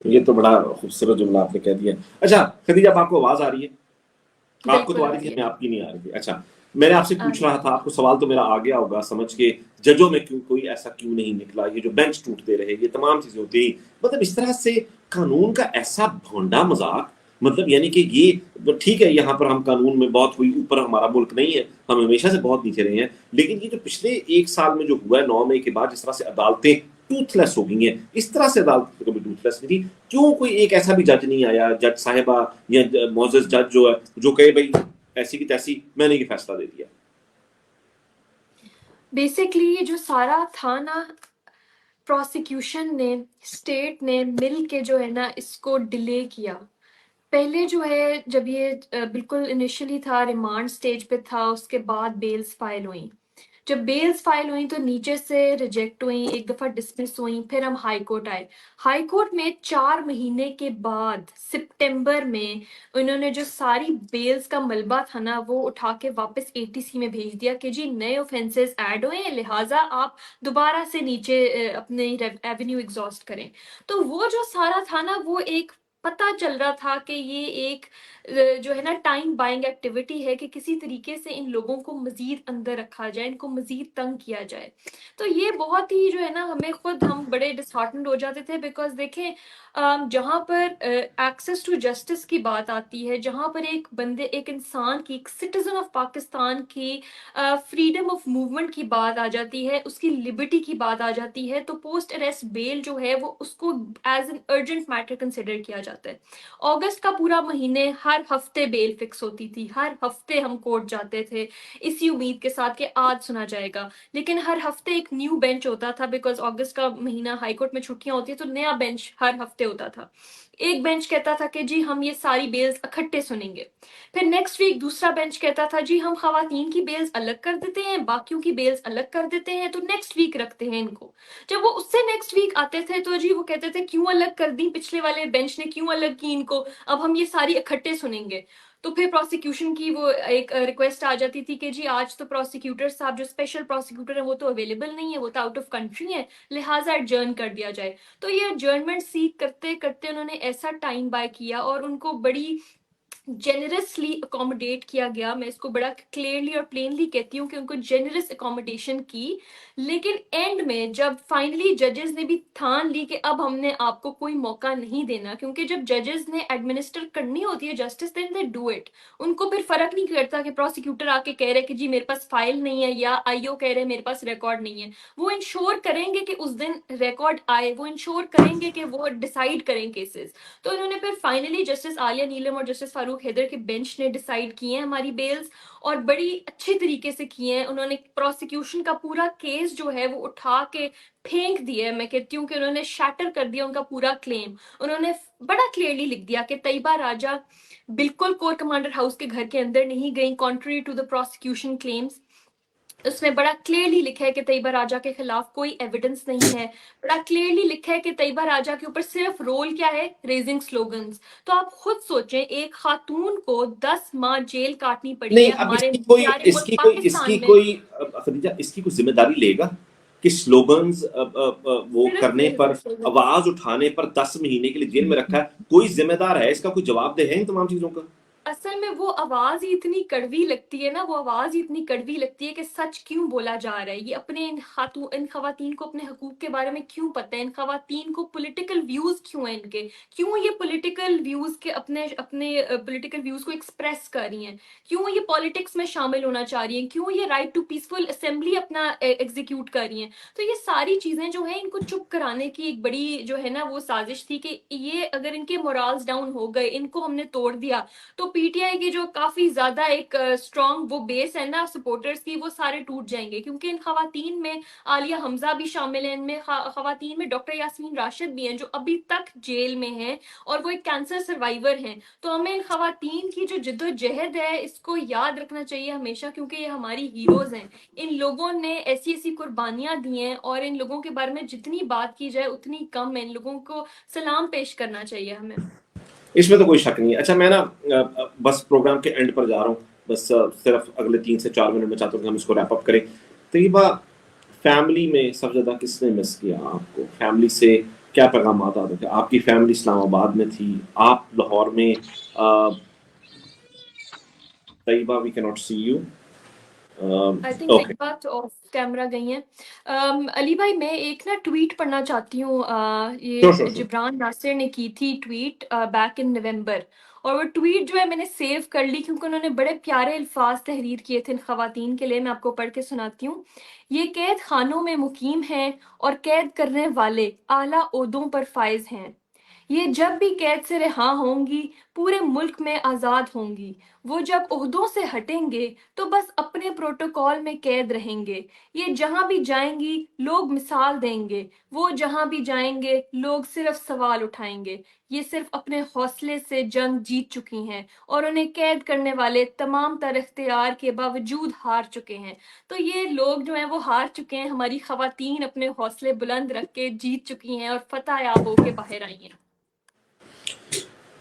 ये तो बड़ा खूबसूरत जुमला आपने कह दिया। अच्छा खदीजा, अब आपको आवाज आ रही है? आपको तो आ रही थी, हमें आपकी नहीं आ रही थी। अच्छा, मैंने आपसे पूछ रहा था, आपको सवाल तो मेरा आ गया होगा समझ के, जजों में कोई ऐसा क्यों नहीं निकला, ये जो बेंच टूटते रहे, ये तमाम चीजें होती, मतलब इस तरह से कानून का ऐसा भोंडा मजाक, मतलब यानी कि ये ठीक है, यहाँ पर हम कानून में बहुत हुई ऊपर, हमारा मुल्क नहीं है, हम हमेशा से बहुत नीचे रहे हैं, लेकिन ये जो पिछले 1 साल में जो हुआ है 9 मई के बाद, जिस तरह से अदालतें टूथलेस हो गई हैं। इस तरह से अदालत कभी टूथलेस नहीं थी। क्यों कोई एक ऐसा भी जज नहीं आया, जज साहिबा या मोअज़्ज़ज़ जज जो है, जो कहे भाई ऐसी की तैसी मैंने ये फैसला दे दिया? बेसिकली ये जो सारा था ना, प्रोसिक्यूशन ने, स्टेट ने मिल के जो है ना इसको डिले किया। पहले जो है जब ये बिल्कुल इनिशियली था, रिमांड स्टेज पे था, उसके बाद बेल्स फाइल हुई। जब बेल्स फाइल हुई तो नीचे से रिजेक्ट हुई, एक दफा डिसमिस हुई, फिर हम हाई कोर्ट आए। हाई कोर्ट में 4 महीने के बाद सितंबर में उन्होंने जो सारी बेल्स का मलबा था ना वो उठा के वापस एटीसी में भेज दिया कि जी नए ऑफेंसेस ऐड हुए हैं, लिहाजा आप दोबारा से नीचे अपने एवेन्यू एग्जॉस्ट करें। तो वो जो सारा था ना वो एक पता चल रहा था कि ये एक जो है ना टाइम बाइंग एक्टिविटी है कि किसी तरीके से इन लोगों को मजीद अंदर रखा जाए, इनको मजीद तंग किया जाए। तो ये बहुत ही जो है ना हमें खुद हम बड़े डिसहार्टन्ड हो जाते थे, बिकॉज देखें जहाँ पर एक्सेस टू जस्टिस की बात आती है, जहाँ पर एक बंदे, एक इंसान की, एक सिटीजन ऑफ पाकिस्तान की फ्रीडम ऑफ मूवमेंट की बात आ जाती है, उसकी लिबर्टी की बात आ जाती है, तो पोस्ट अरेस्ट बेल जो है वो उसको as an urgent matter consider किया जाता है। अगस्त का पूरा महीने हर हफ्ते बेल फिक्स होती थी, हर हफ्ते हम कोर्ट जाते थे इसी उम्मीद के साथ कि आज सुना जाएगा, लेकिन हर हफ्ते एक न्यू बेंच होता था, बिकॉज अगस्त का महीना हाईकोर्ट में छुट्टियां होती है तो नया बेंच हर हफ्ते होता था। एक बेंच कहता था कि जी हम ये सारी बेल्स इकट्ठे सुनेंगे, फिर नेक्स्ट वीक दूसरा बेंच कहता था जी हम खवातीन की बेल्स अलग कर देते हैं, बाकियों की बेल्स अलग कर देते हैं, तो नेक्स्ट वीक रखते हैं इनको। जब वो उससे नेक्स्ट वीक आते थे तो जी वो कहते थे क्यों अलग कर दी, पिछले वाले बेंच ने क्यों अलग की इनको, अब हम ये सारी इकट्ठे सुनेंगे। तो फिर प्रोसिक्यूशन की वो एक रिक्वेस्ट आ जाती थी कि जी आज तो प्रोसिक्यूटर साहब जो स्पेशल प्रोसिक्यूटर है वो तो अवेलेबल नहीं है, वो तो आउट ऑफ कंट्री है, लिहाजा एडजर्न कर दिया जाए। तो ये एडजर्नमेंट सीक करते करते उन्होंने ऐसा टाइम बाय किया और उनको बड़ी जेनरसली अकोमोडेट किया गया। मैं इसको बड़ा क्लियरली और प्लेनली कहती हूँ कि उनको जेनरस अकोमोडेशन की, लेकिन एंड में जब फाइनली जजेस ने भी ठान ली कि अब हमने आपको कोई मौका नहीं देना, क्योंकि जब जजेस ने एडमिनिस्टर करनी होती है justice then they do it. उनको फिर फर्क नहीं करता कि प्रोसिक्यूटर आके कह रहे कि जी मेरे पास फाइल नहीं है या आईओ कह रहे मेरे पास रिकॉर्ड नहीं है, वो इंश्योर करेंगे कि उस दिन रिकॉर्ड आए, वो इंश्योर करेंगे कि वो डिसाइड करें केसेस। तो उन्होंने फिर फाइनली जस्टिस आलिया नीलम और जस्टिस फारूक हैदर के बेंच ने डिसाइड किए हैं हमारी बेल्स, और बड़ी अच्छे तरीके से किए हैं। उन्होंने प्रोसिक्यूशन का पूरा केस जो है वो उठा के फेंक दिया है। मैं कहती हूँ कि उन्होंने शैटर कर दिया उनका पूरा क्लेम। उन्होंने बड़ा क्लियरली लिख दिया कि तैयबा राजा बिल्कुल कोर कमांडर हाउस के घर के अंदर नहीं गई, contrary to the prosecution claims. उसमें बड़ा क्लियरली लिखा है कि तैयबा राजा के खिलाफ कोई एविडेंस नहीं है। बड़ा क्लियरली लिखा है कि तैयबा राजा के ऊपर सिर्फ रोल क्या है, रेजिंग स्लोगन्स। तो आप खुद सोचें, एक खातून को 10 माह जेल काटनी पड़ी नहीं, है अब हमारे इसकी कोई प्यारे मुल्क इसकी कोई पाकिस्तान इसकी में। कोई खदीजा इसकी कोई जिम्मेदारी लेगा कि स्लोगन्स वो सिर्फ करने पर, slogans। आवाज उठाने पर 10 महीने के लिए जेल में रखा है? कोई जिम्मेदार है इसका, कोई जवाबदेह है इन तमाम चीजों का? असल में वो आवाज ही इतनी कड़वी लगती है ना, वो आवाज ही इतनी कड़वी लगती है कि सच क्यों बोला जा रहा है। ये अपने इन खवातीन को अपने हकूक के बारे में क्यों पता है, इन खवातीन को पॉलिटिकल व्यूज क्यों है इनके, क्यों ये पॉलिटिकल व्यूज के अपने पॉलिटिकल व्यूज को एक्सप्रेस कर रही हैं, क्यों ये पॉलिटिक्स में शामिल होना चाह रही हैं, क्यों ये राइट टू पीसफुल असेंबली अपना एग्जीक्यूट कर रही हैं। तो ये सारी चीजें जो है इनको चुप कराने की एक बड़ी जो है ना वो साजिश थी कि ये अगर इनके मोरल्स डाउन हो गए, इनको हमने तोड़ दिया, तो पीटीआई की जो काफी ज्यादा एक स्ट्रॉन्ग वो बेस है ना सपोर्टर्स की, वो सारे टूट जाएंगे। क्योंकि इन खवातीन में आलिया हमजा भी शामिल है, इनमें खवातीन में डॉक्टर यास्मीन राशिद भी हैं जो अभी तक जेल में हैं और वो एक कैंसर सर्वाइवर हैं। तो हमें इन खवातीन की जो जिद्दोजहद है इसको याद रखना चाहिए हमेशा, क्योंकि ये हमारी हीरोज हैं। इन लोगों ने ऐसी ऐसी कुर्बानियां दी हैं और इन लोगों के बारे में जितनी बात की जाए उतनी कम है। इन लोगों को सलाम पेश करना चाहिए हमें, इसमें तो कोई शक नहीं है। अच्छा, मैं ना बस प्रोग्राम के एंड पर जा रहा हूँ, बस सिर्फ अगले 3 से 4 मिनट में चाहता हूँ कि हम इसको रैप अप करें। तैयबा, फैमिली में सबसे ज्यादा किसने मिस किया आपको? फैमिली से क्या पैगाम आता थे? आपकी फैमिली इस्लामाबाद में थी, आप लाहौर में। Tayyaba, we can not see you. I think एक बात ऑफ कैमरा गई है। अली भाई, मैं एक ना ट्वीट पढ़ना चाहती हूँ। ये Sure. जिब्रान नासिर ने की थी ट्वीट बैक इन नवंबर, और वो ट्वीट जो है मैंने सेव कर ली क्योंकि उन्होंने बड़े प्यारे अल्फाज तहरीर किए थे इन खवातीन के लिए। मैं आपको पढ़ के सुनाती हूँ। ये कैद खानों में मुकीम हैं और कैद करने वाले आला ओहदों पर फाइज हैं। ये जब भी कैद से रिहा होंगी पूरे मुल्क में आज़ाद होंगी। वो जब ओहदों से हटेंगे तो बस अपने प्रोटोकॉल में कैद रहेंगे। ये जहां भी जाएंगी लोग मिसाल देंगे। वो जहां भी जाएंगे लोग सिर्फ सवाल उठाएंगे। ये सिर्फ अपने हौसले से जंग जीत चुकी हैं और उन्हें कैद करने वाले तमाम तर इख्तियार के बावजूद हार चुके हैं। तो ये लोग जो हैं वो हार चुके हैं, हमारी खवातीन अपने हौसले बुलंद रख के जीत चुकी हैं और फतह याब होके बाहर आई हैं।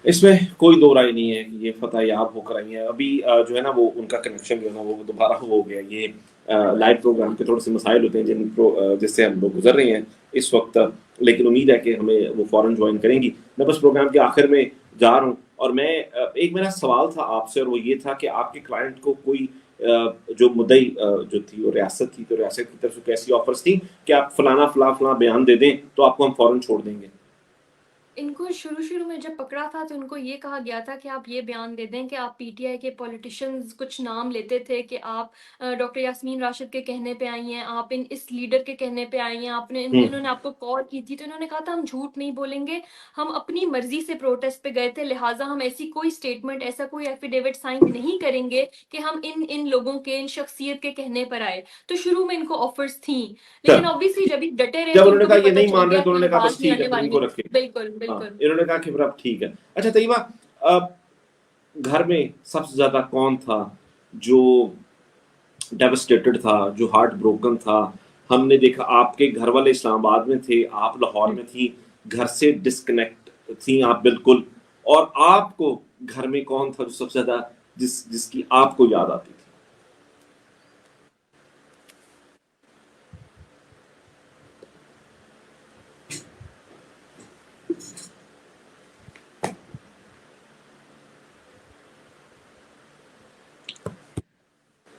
इसमें कोई दो राय नहीं है कि ये फतह याब होकर आई है। अभी जो है ना वो उनका कनेक्शन जो है ना वो दोबारा हो गया। ये लाइव प्रोग्राम के थोड़े से मसाइल होते हैं जिससे हम लोग गुजर रहे हैं इस वक्त, लेकिन उम्मीद है कि हमें वो फौरन ज्वाइन करेंगी। मैं बस प्रोग्राम के आखिर में जा रहा हूँ और मैं एक मेरा सवाल था आपसे और वो ये था कि आपके क्लाइंट को कोई जो मुद्दई जो थी वो रियासत थी, तो रियासत की तरफ से कैसी ऑफर्स थी कि आप फलाना बयान दे दें तो आपको हम फौरन छोड़ देंगे? इनको शुरू में जब पकड़ा था तो उनको ये कहा गया था कि आप ये बयान दे दें कि आप पीटीआई के पॉलिटिशियंस कुछ नाम लेते थे कि आप डॉक्टर यास्मीन राशिद के कहने पे आई हैं, आप इस लीडर के कहने पे आई हैं, इन्होंने आपको कॉल की थी। तो इन्होंने कहा था हम झूठ नहीं बोलेंगे, हम अपनी मर्जी से प्रोटेस्ट पे गए थे, लिहाजा हम ऐसी कोई स्टेटमेंट, ऐसा कोई एफिडेविट साइन नहीं करेंगे कि हम इन लोगों के, इन शख्सियत के कहने पर आए। तो शुरू में इनको ऑफर्स थी, लेकिन ऑब्वियसली जब डटे रहे जब तो उन्होंने इनको कहा भी ये पता नहीं चल मान रहे गया तो कि उन्होंने कहा बात बस नहीं ठीक है आने फिर इनको वाली। रखे। बिल्कुल हाँ, बिल्कुल। इन्होंने कहा कि फिर अब ठीक है। अच्छा तैयबा, घर में सबसे ज्यादा कौन था जो डेवस्टेटेड था, जो हार्ट ब्रोकन था? हमने देखा आपके घर वाले इस्लामाबाद में थे, आप लाहौर में थी, घर से डिस्कनेक्ट थी आप बिल्कुल, और आपको घर में कौन था जो सबसे ज्यादा जिसकी आपको याद आती थी?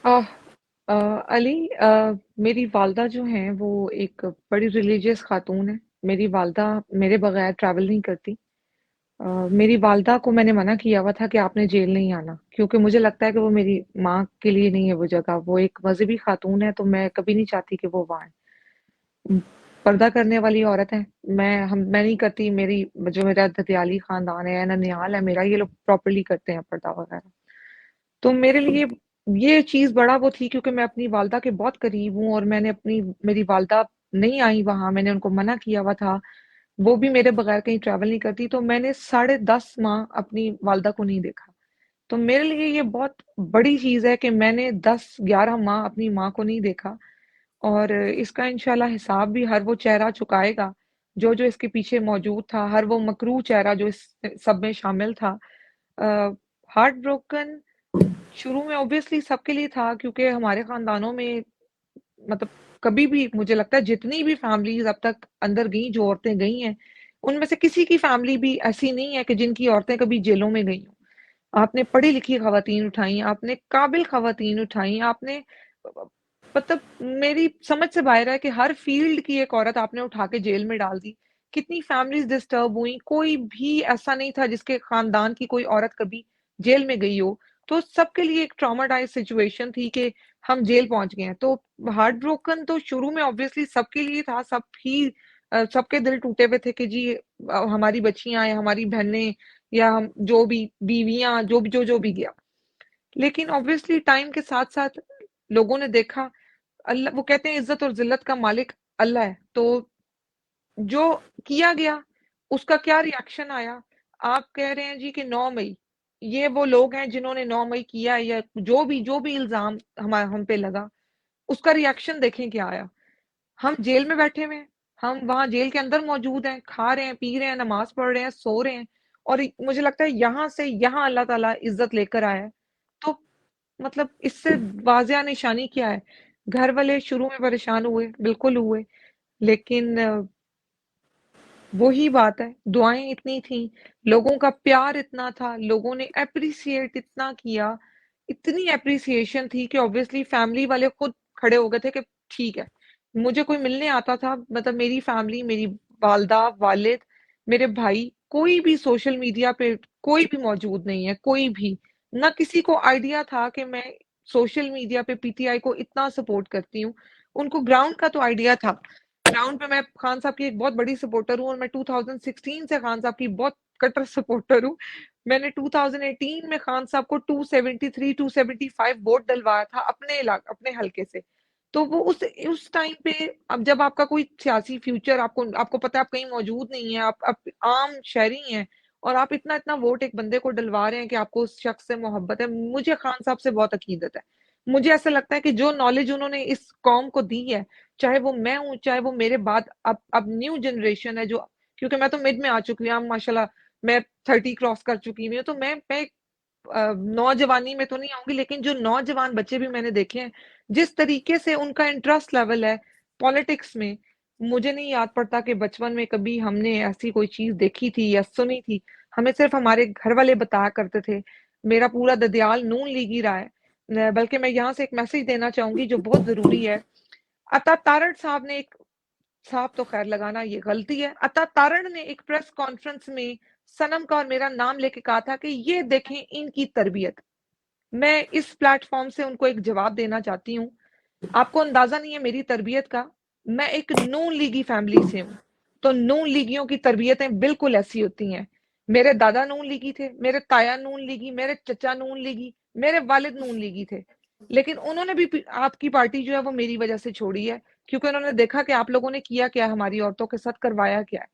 आह, अली, मेरी वालदा जो हैं वो एक बड़ी रिलीजियस खातून है। मेरी वालदा मेरे बगैर ट्रैवल नहीं करती। मेरी वालदा को मैंने मना किया हुआ था कि आपने जेल नहीं आना, क्योंकि मुझे लगता है कि वो मेरी माँ के लिए नहीं है वो जगह। वो एक मजहबी खातून है, तो मैं कभी नहीं चाहती कि वो वहाँ है। पर्दा करने वाली औरत है। मैं नहीं करती। मेरा ददियाली खानदान है, ननिहाल है मेरा, ये लोग प्रॉपरली करते हैं पर्दा वगैरह। तो मेरे लिए ये चीज बड़ा वो थी, क्योंकि मैं अपनी वालदा के बहुत करीब हूँ और मेरी वालदा नहीं आई वहां, मैंने उनको मना किया हुआ था। वो भी मेरे बगैर कहीं ट्रैवल नहीं करती, तो मैंने 10.5 माह अपनी वालदा को नहीं देखा। तो मेरे लिए ये बहुत बड़ी चीज है कि मैंने 10-11 माह अपनी माँ को नहीं देखा। और इसका इंशाल्लाह हिसाब भी हर वो चेहरा चुकाएगा जो जो इसके पीछे मौजूद था, हर वो मकरूह चेहरा जो इस सब में शामिल था। हार्ट ब्रोकन शुरू में ऑब्वियसली सबके लिए था, क्योंकि हमारे खानदानों में मतलब कभी भी मुझे लगता है जितनी भी फैमिलीज अब तक अंदर गई, जो औरतें गई हैं, उनमें से किसी की फैमिली भी ऐसी नहीं है कि जिनकी औरतें कभी जेलों में गई हों। आपने पढ़ी लिखी खवातीन उठाई, आपने काबिल खवातीन उठाई, आपने मतलब मेरी समझ से बाहर है कि हर फील्ड की एक औरत आपने उठा के जेल में डाल दी। कितनी फैमिलीज डिस्टर्ब हुई, कोई भी ऐसा नहीं था जिसके खानदान की कोई औरत कभी जेल में गई हो। तो सबके लिए एक ट्रॉमाटाइज सिचुएशन थी कि हम जेल पहुंच गए हैं। तो हार्ट ब्रोकन तो शुरू में ऑब्वियसली सबके लिए था। सबके दिल टूटे हुए थे कि जी हमारी बच्चियां या हमारी बहनें या हम जो भी बीवियां जो भी गया। लेकिन ऑब्वियसली टाइम के साथ साथ लोगों ने देखा, अल्लाह, वो कहते हैं इज्जत और जिल्लत का मालिक अल्लाह है। तो जो किया गया उसका क्या रिएक्शन आया? आप कह रहे हैं जी कि 9 मई, ये वो लोग हैं जिन्होंने 9 मई किया, या जो भी इल्जाम हम पे लगा, उसका रिएक्शन देखें क्या आया। हम जेल में बैठे हुए हैं, हम वहां जेल के अंदर मौजूद हैं, खा रहे हैं, पी रहे हैं, नमाज पढ़ रहे हैं, सो रहे हैं, और मुझे लगता है यहाँ से यहाँ अल्लाह ताला इज्जत लेकर आया है। तो मतलब इससे वाजिया निशानी क्या है? घर वाले शुरू में परेशान हुए, बिल्कुल हुए, लेकिन वही बात है, दुआएं इतनी थी, लोगों का प्यार इतना था, लोगों ने अप्रिसिएट इतना किया, इतनी अप्रिसिएशन थी कि ऑब्वियसली फैमिली वाले खुद खड़े हो गए थे कि ठीक है। मुझे कोई मिलने आता था, मतलब मेरी फैमिली, मेरी वालदा, वालिद, मेरे भाई, कोई भी सोशल मीडिया पे कोई भी मौजूद नहीं है, कोई भी। ना किसी को आइडिया था कि मैं सोशल मीडिया पे पीटीआई को इतना सपोर्ट करती हूँ। उनको ग्राउंड का तो आइडिया था। ग्राउंड पे मैं खान साहब की एक बहुत बड़ी सपोर्टर हूँ और मैं 2016 से खान साहब की बहुत कट्टर सपोर्टर हूँ। मैंने 2018 में खान साहब को 273, 275 वोट डलवाया था अपने हलके से। तो वो उस टाइम पे, अब जब आपका कोई सियासी फ्यूचर आपको पता है आप कहीं मौजूद नहीं है, आप आम शहरी हैं और आप इतना वोट एक बंदे को डलवा रहे हैं कि आपको उस शख्स से मोहब्बत है। मुझे खान साहब से बहुत अकीदत है। मुझे ऐसा लगता है कि जो नॉलेज उन्होंने इस कौम को दी है, चाहे वो मैं हूँ, चाहे वो मेरे बाद अब न्यू जनरेशन है जो, क्योंकि मैं तो मिड में आ चुकी हूँ माशाल्लाह, मैं 30 क्रॉस कर चुकी हुई हूँ, तो मैं नौजवानी में तो नहीं आऊंगी, लेकिन जो नौजवान बच्चे भी मैंने देखे हैं, जिस तरीके से उनका इंटरेस्ट लेवल है पॉलिटिक्स में, मुझे नहीं याद पड़ता कि बचपन में कभी हमने ऐसी कोई चीज देखी थी या सुनी थी। हमें सिर्फ हमारे घर वाले बताया करते थे। मेरा पूरा ददियाल नून लीगी रहा है। बल्कि मैं यहाँ से एक मैसेज देना चाहूंगी जो बहुत जरूरी है। अता तारड़ साहब ने एक, साहब तो खैर लगाना ये गलती है, अता तारड़ ने एक प्रेस कॉन्फ्रेंस में सनम का और मेरा नाम लेके कहा था कि ये देखें इनकी तरबियत। मैं इस प्लेटफॉर्म से उनको एक जवाब देना चाहती हूँ। आपको अंदाजा नहीं है मेरी तरबियत का। मैं एक नून लीगी फैमिली से हूँ, तो नून लीगियों की तरबियतें बिल्कुल ऐसी होती हैं। मेरे दादा नून लीगी थे, मेरे ताया नून लीगी, मेरे चचा नून लीगी, मेरे वालिद नून लीगी थे, लेकिन उन्होंने भी आपकी पार्टी जो है वो मेरी वजह से छोड़ी है, क्योंकि उन्होंने देखा कि आप लोगों ने किया क्या, हमारी औरतों के साथ करवाया क्या है।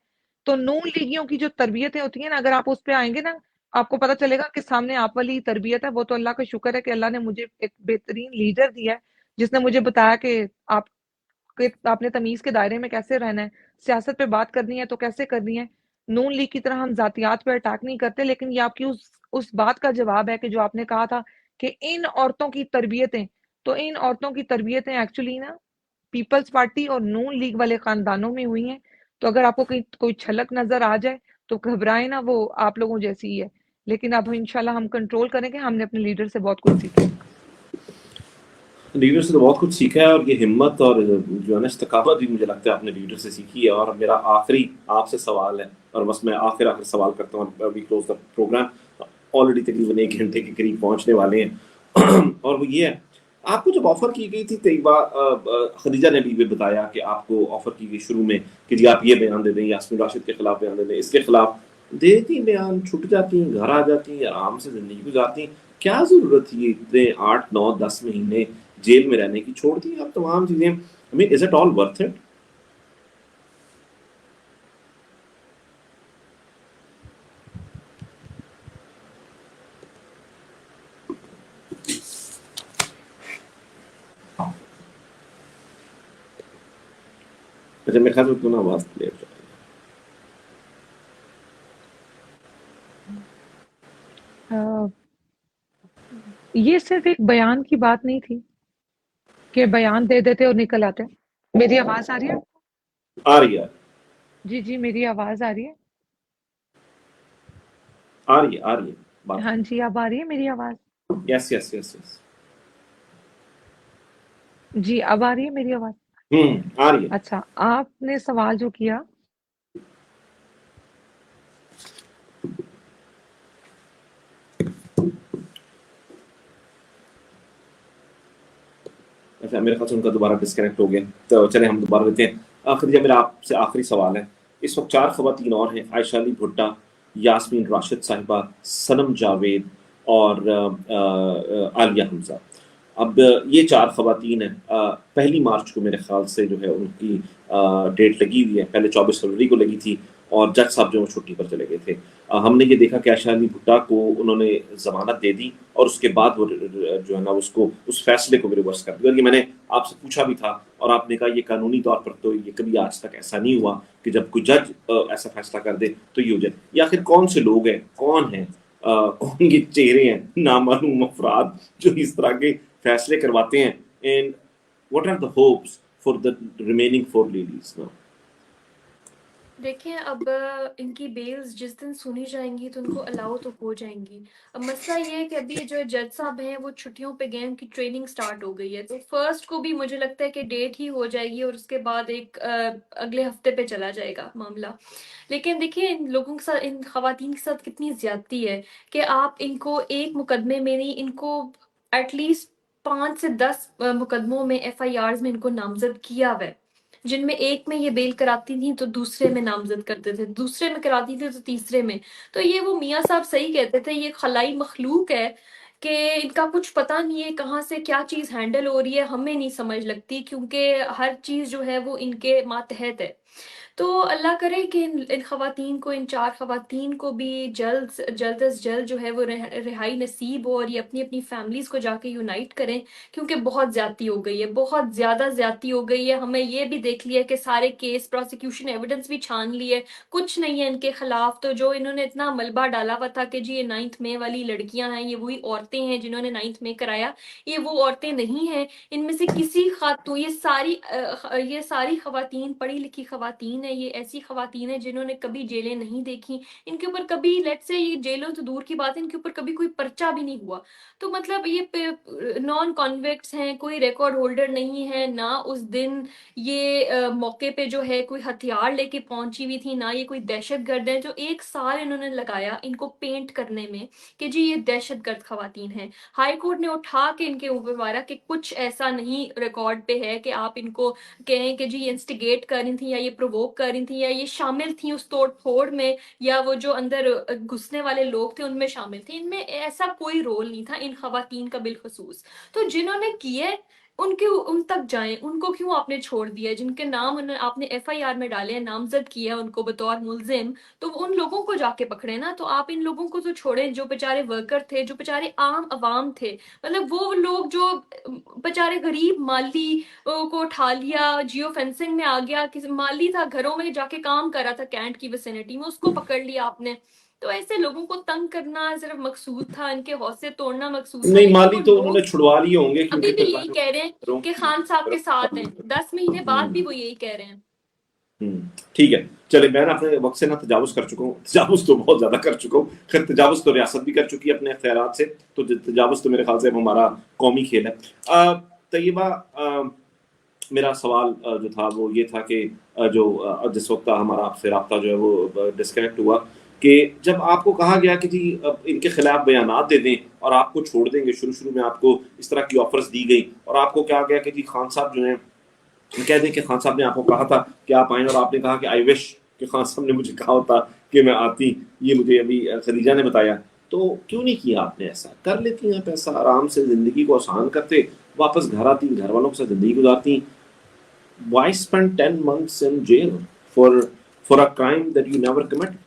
तो नून लीगियों की जो तरबियतें होती है ना, अगर आप उस पे आएंगे ना, आपको पता चलेगा कि सामने आप वाली तरबियत है। वो तो अल्लाह का शुक्र है कि अल्लाह ने मुझे एक बेहतरीन लीडर दिया है, जिसने मुझे बताया कि आपने तमीज के दायरे में कैसे रहना है, सियासत पे बात करनी है तो कैसे करनी है। नून लीग की तरह हम जातियात पे अटैक नहीं करते, लेकिन ये आपकी उस बात का जवाब है कि जो आपने कहा था कि इन औरतों की तरबियतें, तो इन औरतों की तरबियतें एक्चुअली ना पीपल्स पार्टी और नून लीग वाले खानदानों में हुई हैं। तो अगर आपको कहीं कोई छलक नजर आ जाए तो घबराए ना, वो आप लोगों जैसी ही है। लेकिन अब इंशाल्लाह हम कंट्रोल करेंगे। हमने अपने लीडर से बहुत कुछ सीखा। लीडर से तो बहुत कुछ सीखा है, और ये हिम्मत और जो है ना इस्तकामत भी मुझे लगता है आपने लीडर से सीखी है। और मेरा आखिरी आपसे सवाल है, और बस मैं आखिर सवाल करता हूँ, we close the programme, already तकरीबन 1 घंटे के करीब पहुंचने वाले हैं। और वो ये है, आपको जब ऑफर की गई थी तैयबा, खदीजा ने भी बताया कि आपको ऑफर की गई शुरू में कि जी आप ये बयान दे दें, यास्मीन राशिद के खिलाफ बयान दे दें, इसके खिलाफ देती बयान, छुट जाती हैं, घर आ जाती हैं, आराम से जिंदगी गुजारती हैं। क्या जरूरत थी इतने 8, 9, 10 महीने जेल में रहने की? छोड़ दी आप तमाम चीजें। I mean, is it all worth it? अच्छा, मेरे ख्याल में आवाज क्लियर ये सिर्फ एक बयान की बात नहीं थी कि बयान दे देते और निकल आते। मेरी आवाज आ रही है? आ रही है? जी जी, मेरी आवाज आ रही है? आ रही है, आ रही है बात। हाँ जी, अब आ रही है मेरी आवाज? Yes yes yes yes. जी, अब आ रही है मेरी आवाज? आ रही है। अच्छा, आपने सवाल जो किया, अच्छा, मेरे ख्याल से उनका दोबारा डिस्कनेक्ट हो गया, तो चले हम दोबारा लेते हैं। खदीजा, मेरा आपसे आखिरी सवाल है। इस वक्त 4 खवातीन और हैं, आयशा अली भुट्टा, यास्मीन राशिद साहिबा, सनम जावेद और आलिया हमजा। अब ये 4 खवातीन हैं। 1 मार्च को मेरे ख्याल से जो है उनकी डेट लगी हुई है। पहले 24 फरवरी को लगी थी और जज साहब जो है छुट्टी पर चले गए थे। हमने ये देखा कि आयशा अली भुट्टा को उन्होंने जमानत दे दी और उसके बाद वो जो है ना उसको उस फैसले को भी रिवर्स कर दिया। और ये मैंने आपसे पूछा भी था और आपने कहा ये कानूनी तौर पर तो ये कभी आज तक ऐसा नहीं हुआ कि जब कोई जज ऐसा फैसला कर दे तो ये हो जाए। ये आखिर कौन से लोग हैं, कौन हैं, कौन ये चेहरे हैं, नामालूम अफराद जो इस तरह के फैसले करवाते हैं? And what are the hopes for the remaining 4 ladies now? देखिए अब इनकी बेल्स जिस दिन सुनी जाएंगी तो उनको अलाउ तो हो जाएंगी। अब मसला ये है कि अभी जो जज साहब हैं वो छुट्टियों पे गए हैं, उनकी ट्रेनिंग स्टार्ट हो गई है, तो फर्स्ट को भी मुझे लगता है कि डेट ही हो जाएगी और उसके बाद एक अगले हफ्ते पे चला जाएगा मामला। लेकिन देखिए इन लोगों के साथ, इन खवातीन के साथ कितनी ज्यादती है कि आप इनको एक मुकदमे में नहीं, इनको एटलीस्ट 5 से 10 मुकदमों में FIRs में इनको नामजद किया हुआ है, जिनमें एक में ये बेल कराती थी तो दूसरे में नामजद करते थे, दूसरे में कराती थी तो तीसरे में। तो ये वो मियाँ साहब सही कहते थे, ये खलाई मखलूक है कि इनका कुछ पता नहीं है कहाँ से क्या चीज़ हैंडल हो रही है, हमें नहीं समझ लगती, क्योंकि हर चीज़ जो है वो इनके मातहत है। तो अल्लाह करे कि इन खवातीन को, इन 4 खवातीन को भी जल्द अज जल्द जो है वो रिहाई नसीब हो और ये अपनी अपनी फैमिलीज को जाके यूनाइट करें, क्योंकि बहुत ज्यादती हो गई है, बहुत ज्यादा ज्यादती हो गई है। हमें ये भी देख लिया कि सारे केस, प्रोसिक्यूशन एविडेंस भी छान लिए, कुछ नहीं है इनके खिलाफ। तो जो इन्होंने इतना मलबा डाला हुआ था कि जी ये 9th में वाली लड़कियां हैं, ये वही औरतें हैं जिन्होंने 9th में कराया, ये वो औरतें नहीं हैं। इनमें से किसी खातून, ये सारी खवातीन पढ़ी लिखी खवातीन है, ये ऐसी खवातीन है जिन्होंने कभी जेलें नहीं देखी, इनके ऊपर कभी, लेट्स से ये जेलों तो दूर की बात है, इनके ऊपर कभी कोई पर्चा भी नहीं हुआ। तो मतलब ये नॉन कॉन्विक्ट्स हैं, कोई रिकॉर्ड होल्डर नहीं है ना। उस दिन ये मौके पे जो है कोई हथियार लेके पहुंची हुई थी, ना ये कोई दहशतगर्द है। जो 1 साल इन्होंने लगाया इनको पेंट करने में कि जी ये दहशतगर्द खवातीन है, हाई कोर्ट ने उठा के इनके ऊपर मारा कि कुछ ऐसा नहीं रिकॉर्ड पे है कि आप इनको कहें कि जी ये इंस्टिगेट कर रही थी या ये प्रोवोक कर रही थी या ये शामिल थी उस तोड़ फोड़ में, या वो जो अंदर घुसने वाले लोग थे उनमें शामिल थे। इनमें ऐसा कोई रोल नहीं था इन खवातीन का बिलखसूस। तो जिन्होंने किए उनके उन तक जाएं, उनको क्यों आपने छोड़ दिया? जिनके नाम आपने FIR में डाले हैं, नामजद किया है उनको बतौर मुलजिम, तो उन लोगों को जाके पकड़े ना। तो आप इन लोगों को तो छोड़ें जो बेचारे वर्कर थे, जो बेचारे आम अवाम थे, मतलब वो लोग जो बेचारे गरीब माली को उठा लिया, जियो फेंसिंग में आ गया, किसी माली था घरों में जाके काम कर रहा था कैंट की विसिनिटी में, उसको पकड़ लिया आपने। तो ऐसे लोगों को तंग करना सिर्फ मकसूद था, इनके हौसले तोड़ना मकसूद था। नहीं, लेकिन माली वो तो उन्होंने लोग छुड़वा लिए होंगे क्योंकि अभी भी फिर यही कह रहे हैं कि खान साहब के साथ हैं, 10 महीने बाद भी वो यही कह रहे हैं। ठीक है, चले, मैं ना अपने वक्त से ना तजावुज कर चुका हूँ, तजावुज तो बहुत ज्यादा कर चुका हूँ। खैर तजावुज तो रियासत भी कर चुकी है अपने इख्तियारात से, तो तजावुज तो मेरे ख्याल से अब हमारा कौमी खेल है। तय्यबा, मेरा सवाल जो था वो ये था कि जो जिस वक्त हमारा आपसे राब्ता जो है वो डिस्कनेक्ट हुआ, कि जब आपको कहा गया कि जी अब इनके खिलाफ बयानात दे दें और आपको छोड़ देंगे, शुरू में आपको इस तरह की ऑफर्स दी गई और आपको कहा गया कि जी खान साहब जो है, कह दें कि खान साहब ने आपको कहा था कि आप आए, और आपने कहा कि आई विश कि खान साहब ने मुझे कहा होता कि मैं आती, ये मुझे अभी खदीजा ने बताया। तो क्यों नहीं किया आपने? ऐसा कर लेती हैं, पैसा आराम से जिंदगी को आसान करते, वापस घर आती, घर वालों के साथ जिंदगी गुजारती। Why spend 10 months in jail for a crime that you never committed?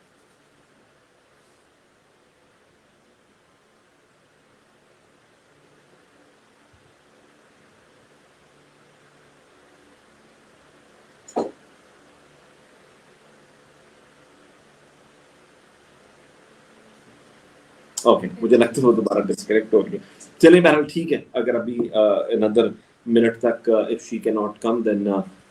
Okay, मुझे लगता है वो दोबारा डिस्कनेक्ट हो गया। चलिए बहरहाल ठीक है, अगर अभी another minute तक if she cannot come then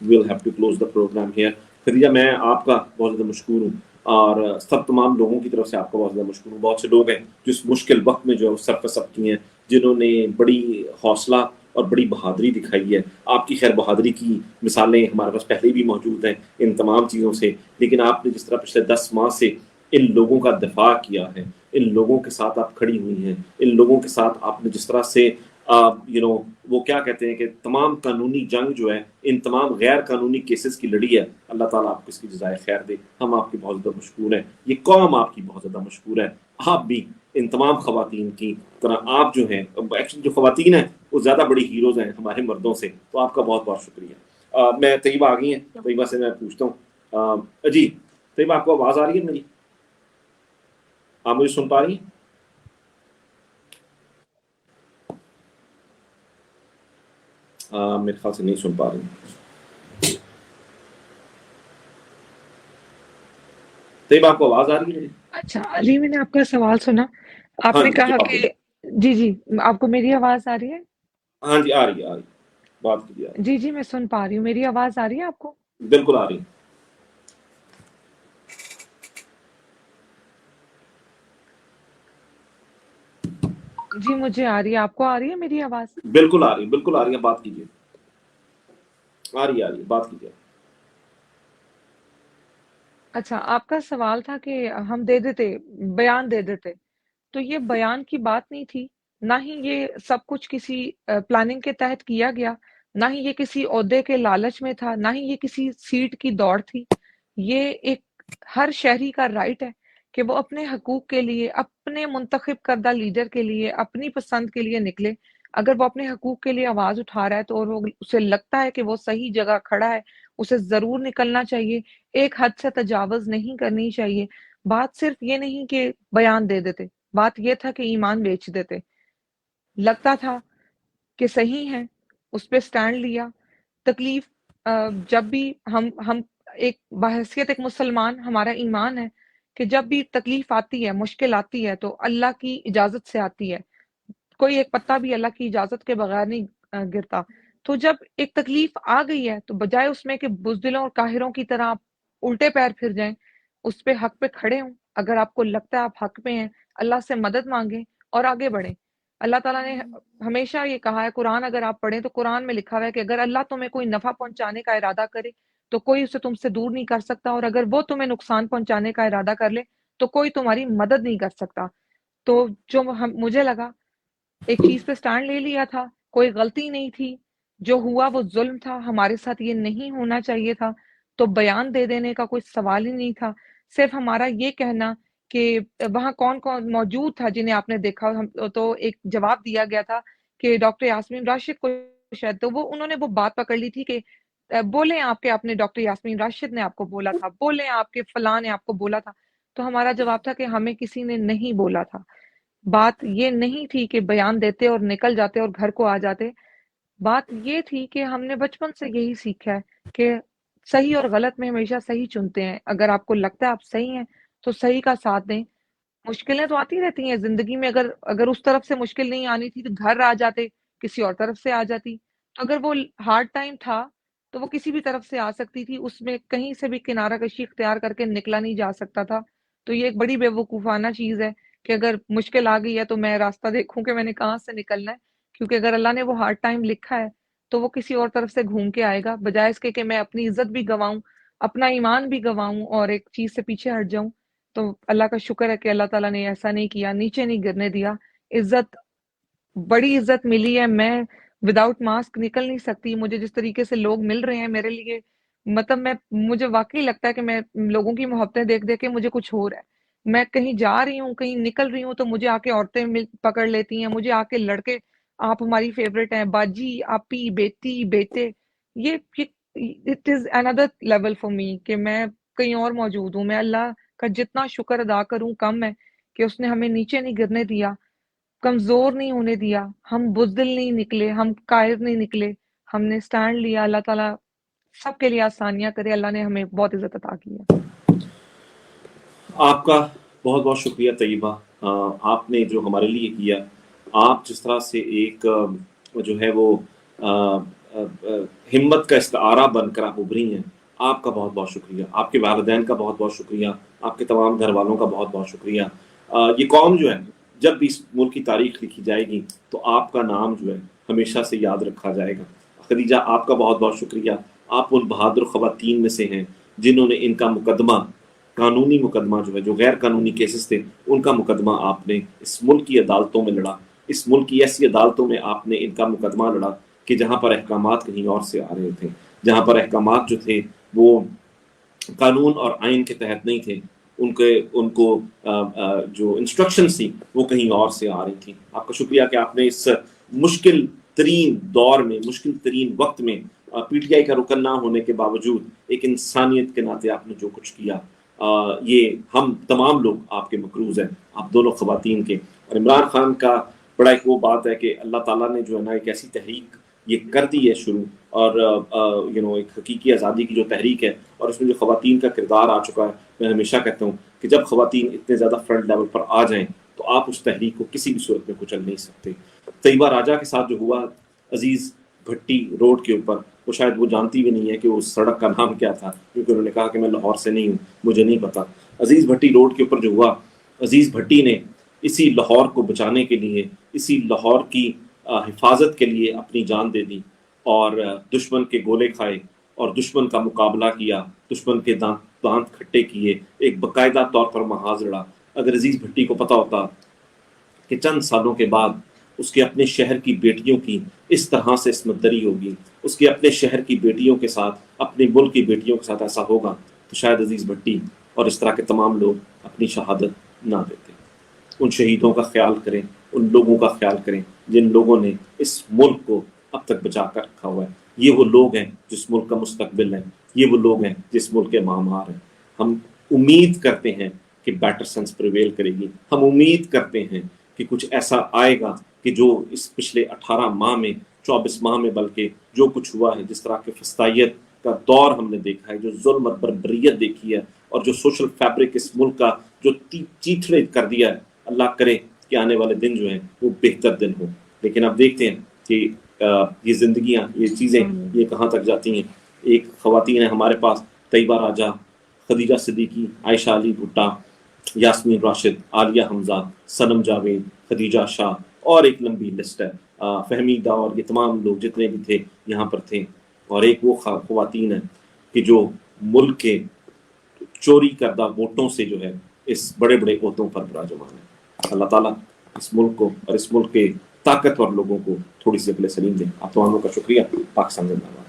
we'll have to close the program here। Khadija, मैं आपका बहुत ज़्यादा मशकूर हूँ और सब तमाम लोगों की तरफ से आपका बहुत ज़्यादा मशकूर हूँ। बहुत से लोग हैं जो इस मुश्किल वक्त में जो है सर पे सब किए हैं, जिन्होंने बड़ी हौसला और बड़ी बहादुरी दिखाई है। आपकी खैर बहादुरी की मिसालें हमारे पास पहले भी मौजूद हैं इन तमाम चीज़ों से, लेकिन आपने जिस तरह पिछले 10 माह से इन लोगों का दिफा किया है, इन लोगों के साथ आप खड़ी हुई हैं, इन लोगों के साथ आपने जिस तरह से वो क्या कहते हैं कि तमाम कानूनी जंग जो है, इन तमाम गैर कानूनी केसेस की लड़ी है, अल्लाह ताला आपको इसकी जज़ाए खैर दे। हम आपकी बहुत ज़्यादा मशकूर हैं, ये कौम आपकी बहुत ज़्यादा मशकूर है। आप भी इन तमाम खवातीन की तरह आप जो हैं, एक्चुअली जो खवातीन हैं वो ज़्यादा बड़ी हीरोज़ हैं हमारे मर्दों से, तो आपका बहुत बहुत शुक्रिया। मैं तय्यबा आ गई हैं, तय्यबा से मैं पूछता हूँ, जी तय्यबा आपको आवाज़ आ रही है मेरी? आप मुझे सुन पा रही हैं? मेरे ख्याल से नहीं सुन पा रही। तय्यबा आपको आवाज आ रही है? अच्छा अली, मैंने आपका सवाल सुना। आपने कहा कि जी आपको मेरी आवाज आ रही है? हाँ जी, आ रही है, बात कीजिए। जी मैं सुन पा रही हूँ। मेरी आवाज आ रही है आपको? बिल्कुल आ रही है। जी, मुझे आ रही है। आपको आ रही है मेरी आवाज़? बिल्कुल आ रही है, बिल्कुल आ रही है, बात कीजिए। आ रही है, बात कीजिए। अच्छा, आपका सवाल था कि हम दे देते, बयान दे देते। तो ये बयान की बात नहीं थी, ना ही ये सब कुछ किसी प्लानिंग के तहत किया गया, ना ही ये किसी ओहदे के लालच में था, ना ही ये किसी सीट की दौड़ थी। ये एक हर शहरी का राइट है कि वो अपने हकूक के लिए, अपने मुंतखब करदा लीडर के लिए, अपनी पसंद के लिए निकले। अगर वो अपने हकूक के लिए आवाज़ उठा रहा है तो और वो उसे लगता है कि वो सही जगह खड़ा है, उसे ज़रूर निकलना चाहिए। एक हद से तजावुज़ नहीं करनी चाहिए। बात सिर्फ ये नहीं कि बयान दे देते। बात ये था कि ईमान बेच देते। लगता था कि सही है, उस पे स्टैंड लिया। तकलीफ जब भी हम एक बहैसियत एक मुसलमान हमारा ईमान है कि जब भी तकलीफ आती है, मुश्किल आती है तो अल्लाह की इजाज़त से आती है। कोई एक पत्ता भी अल्लाह की इजाज़त के बगैर नहीं गिरता। तो जब एक तकलीफ आ गई है तो बजाए उसमें कि बुज़दिलों और काहिरों की तरह आप उल्टे पैर फिर जाएँ, उस पे हक पे खड़े हों। अगर आपको लगता है आप हक पे हैं, अल्लाह से मदद माँगे और आगे बढ़ें। अल्लाह ताला ने हमेशा ये कहा है, कुरान अगर आप पढ़ें तो कुरान में लिखा हुआ है कि अगर अल्लाह तुम्हें कोई नफ़ा पहुँचाने का इरादा करे, तो कोई उसे तुमसे दूर नहीं कर सकता, और अगर वो तुम्हें नुकसान पहुँचाने का इरादा कर ले, तो कोई तुम्हारी मदद नहीं कर सकता। तो जो हम मुझे लगा एक चीज़ पे स्टैंड ले लिया था, कोई गलती नहीं थी, जो हुआ वो ज़ुल्म था, हमारे साथ ये नहीं होना चाहिए था, तो बयान दे देने का कोई सवाल ही नहीं था। सिर्फ़ हमारा ये कहना कि वहाँ कौन-कौन मौजूद था जिन्हें आपने देखा, हम तो एक जवाब दिया गया था कि डॉक्टर यास्मीन राशिद को शायद, तो वो उन्होंने वो बात पकड़ ली थी कि बोलें आपके आपने डॉक्टर यास्मीन राशिद ने आपको बोला था, बोलें आपके फलाँ ने आपको बोला था। तो हमारा जवाब था कि हमें किसी ने नहीं बोला था। बात ये नहीं थी कि बयान देते और निकल जाते और घर को आ जाते। बात ये थी कि हमने बचपन से यही सीखा है कि सही और गलत में हमेशा सही चुनते हैं। अगर आपको लगता है आप सही हैं, तो सही का साथ दें। मुश्किलें तो आती रहती हैं ज़िंदगी में, अगर अगर उस तरफ से मुश्किल नहीं आनी थी तो घर आ जाते, किसी और तरफ से आ जाती। तो अगर वो हार्ड टाइम था, तो वो किसी भी तरफ से आ सकती थी, उसमें कहीं से भी किनारा-कशी इख्तियार करके निकला नहीं जा सकता था। तो ये एक बड़ी बेवकूफ़ाना चीज़ है कि अगर मुश्किल आ गई है तो मैं रास्ता देखूँ कि मैंने कहाँ से निकलना है। क्योंकि अगर अल्लाह ने वो हार्ड टाइम लिखा है, तो वो किसी और तरफ से घूम के आएगा, बजाए इसके कि मैं अपनी इज़्ज़त भी गँवाऊँ, अपना ईमान भी गँवाऊँ और एक चीज़ से पीछे हट जाऊँ। तो अल्लाह का शुक्र है कि अल्लाह ताला ने ऐसा नहीं किया, नीचे नहीं गिरने दिया। इज़्ज़त, बड़ी इज़्ज़त मिली है। मैं विदाउट मास्क निकल नहीं सकती। मुझे जिस तरीके से लोग मिल रहे हैं मेरे लिए, मतलब मैं मुझे वाक़ई लगता है कि मैं लोगों की मोहब्बतें देख-देख के मुझे कुछ हो रहा है। मैं कहीं जा रही हूँ, कहीं निकल रही हूँ तो मुझे आके औरतें मिल पकड़ लेती हैं, मुझे आके लड़के, आप हमारी फ़ेवरेट हैं, बाजी, आपी, बेटी, बेटे। ये it is another level for me कि मैं कहीं और मौजूद हूँ। मैं अल्लाह का जितना शुक्र अदा करूँ कम है कि उसने हमें नीचे नहीं गिरने दिया, कमज़ोर नहीं होने दिया, हम बुज़दिल नहीं निकले, हम कायर नहीं निकले, हमने स्टैंड लिया। अल्लाह ताला सबके लिए आसानियाँ करे, अल्लाह ने हमें बहुत इज़्ज़त अता की है। आपका बहुत बहुत शुक्रिया तैयबा। आपने जो हमारे लिए किया, आप जिस तरह से एक जो है वो हिम्मत का इस्तारा बनकर आप उभरी हैं, आपका बहुत बहुत शुक्रिया। आपके वालिदैन का बहुत बहुत शुक्रिया, आपके तमाम घर वालों का बहुत बहुत शुक्रिया। ये कौम जो है, जब भी इस मुल्क की तारीख लिखी जाएगी तो आपका नाम जो है हमेशा से याद रखा जाएगा। खदीजा, आपका बहुत बहुत शुक्रिया। आप उन बहादुर ख़वातीन में से हैं जिन्होंने इनका मुकदमा, कानूनी मुकदमा जो है, जो गैर कानूनी केसेस थे, उनका मुकदमा आपने इस मुल्क की अदालतों में लड़ा। इस मुल्क की ऐसी अदालतों में आपने इनका मुकदमा लड़ा कि जहाँ पर अहकामात कहीं और से आ रहे थे, जहाँ पर अहकामात जो थे वो कानून और आइन के तहत नहीं थे, उनको जो इंस्ट्रक्शंस थी वो कहीं और से आ रही थी। आपका शुक्रिया कि आपने इस मुश्किल तरीन दौर में, मुश्किल तरीन वक्त में पीटीआई का रुकन ना होने के बावजूद एक इंसानियत के नाते आपने जो कुछ किया, ये हम तमाम लोग आपके मकरूज हैं, आप दोनों ख़वातीन के। और इमरान खान का बड़ा एक वो बात है कि अल्लाह ताला ने जो है ना एक ऐसी तहरीक ये कर दी है शुरू, और एक हकीकी आज़ादी की जो तहरीक है और इसमें जो ख़वातीन का किरदार आ चुका है, मैं हमेशा कहता हूँ कि जब ख़वातीन इतने ज़्यादा फ्रंट लेवल पर आ जाएँ तो आप उस तहरीक को किसी भी सूरत में कुचल नहीं सकते। तैयबा राजा के साथ जो हुआ अजीज़ भट्टी रोड के ऊपर, वो शायद वो जानती भी नहीं है कि उस सड़क का नाम क्या था, क्योंकि उन्होंने कहा कि मैं लाहौर से नहीं हूँ, मुझे नहीं पता। अजीज़ भट्टी रोड के ऊपर जो हुआ, अजीज़ भट्टी ने इसी लाहौर को बचाने के लिए, इसी लाहौर की हिफाजत के लिए अपनी जान दे दी और दुश्मन के गोले खाए और दुश्मन का मुकाबला किया, दुश्मन के दांत खट्टे किए, एक बाकायदा तौर पर महाज लड़ा। अगर अजीज भट्टी को पता होता कि चंद सालों के बाद उसके अपने शहर की बेटियों की इस तरह से इस्मतदरी होगी, उसके अपने शहर की बेटियों के साथ, अपने मुल्क की बेटियों के साथ ऐसा होगा, तो शायद अजीज भट्टी और इस तरह के तमाम लोग अपनी शहादत ना देते। उन शहीदों का ख्याल करें, उन लोगों का ख्याल करें जिन लोगों ने इस मुल्क को अब तक बचा कर रखा हुआ है। ये वो लोग हैं जिस मुल्क का मुस्तकबिल है, ये वो लोग हैं जिस मुल्क के मामार हैं। हम उम्मीद करते हैं कि बेटर सेंस प्रिवेल करेगी, हम उम्मीद करते हैं कि कुछ ऐसा आएगा कि जो इस पिछले 18 माह में, 24 माह में बल्कि जो कुछ हुआ है, जिस तरह के फस्तायत का दौर हमने देखा है, जो जुल्म और बर्बरियत देखी है और जो सोशल फैब्रिक इस मुल्क का जो चीथड़े कर दिया है, अल्लाह करे कि आने वाले दिन जो हैं वो बेहतर दिन हो। लेकिन अब देखते हैं कि ये जिंदगियां, ये चीज़ें ये कहाँ तक जाती हैं। एक ख़वातीन है हमारे पास, तैयबा राजा, खदीजा सिद्दीकी, आयशा अली भुट्टा, यास्मीन राशिद, आलिया हमजा, सनम जावेद, खदीजा शाह और एक लंबी लिस्ट है, फहमीदा और ये तमाम लोग जितने भी थे यहाँ पर थे। और एक वो ख़वातीन है कि जो मुल्क के चोरी करदा वोटों से जो है इस बड़े बड़े ओहदों पर विराजमान है। अल्लाह ताला इस मुल्क को और इस मुल्क के ताकतवर लोगों को थोड़ी सी अकल सलीम दें। आप तमामों का शुक्रिया। पाकिस्तान जिंदाबाद।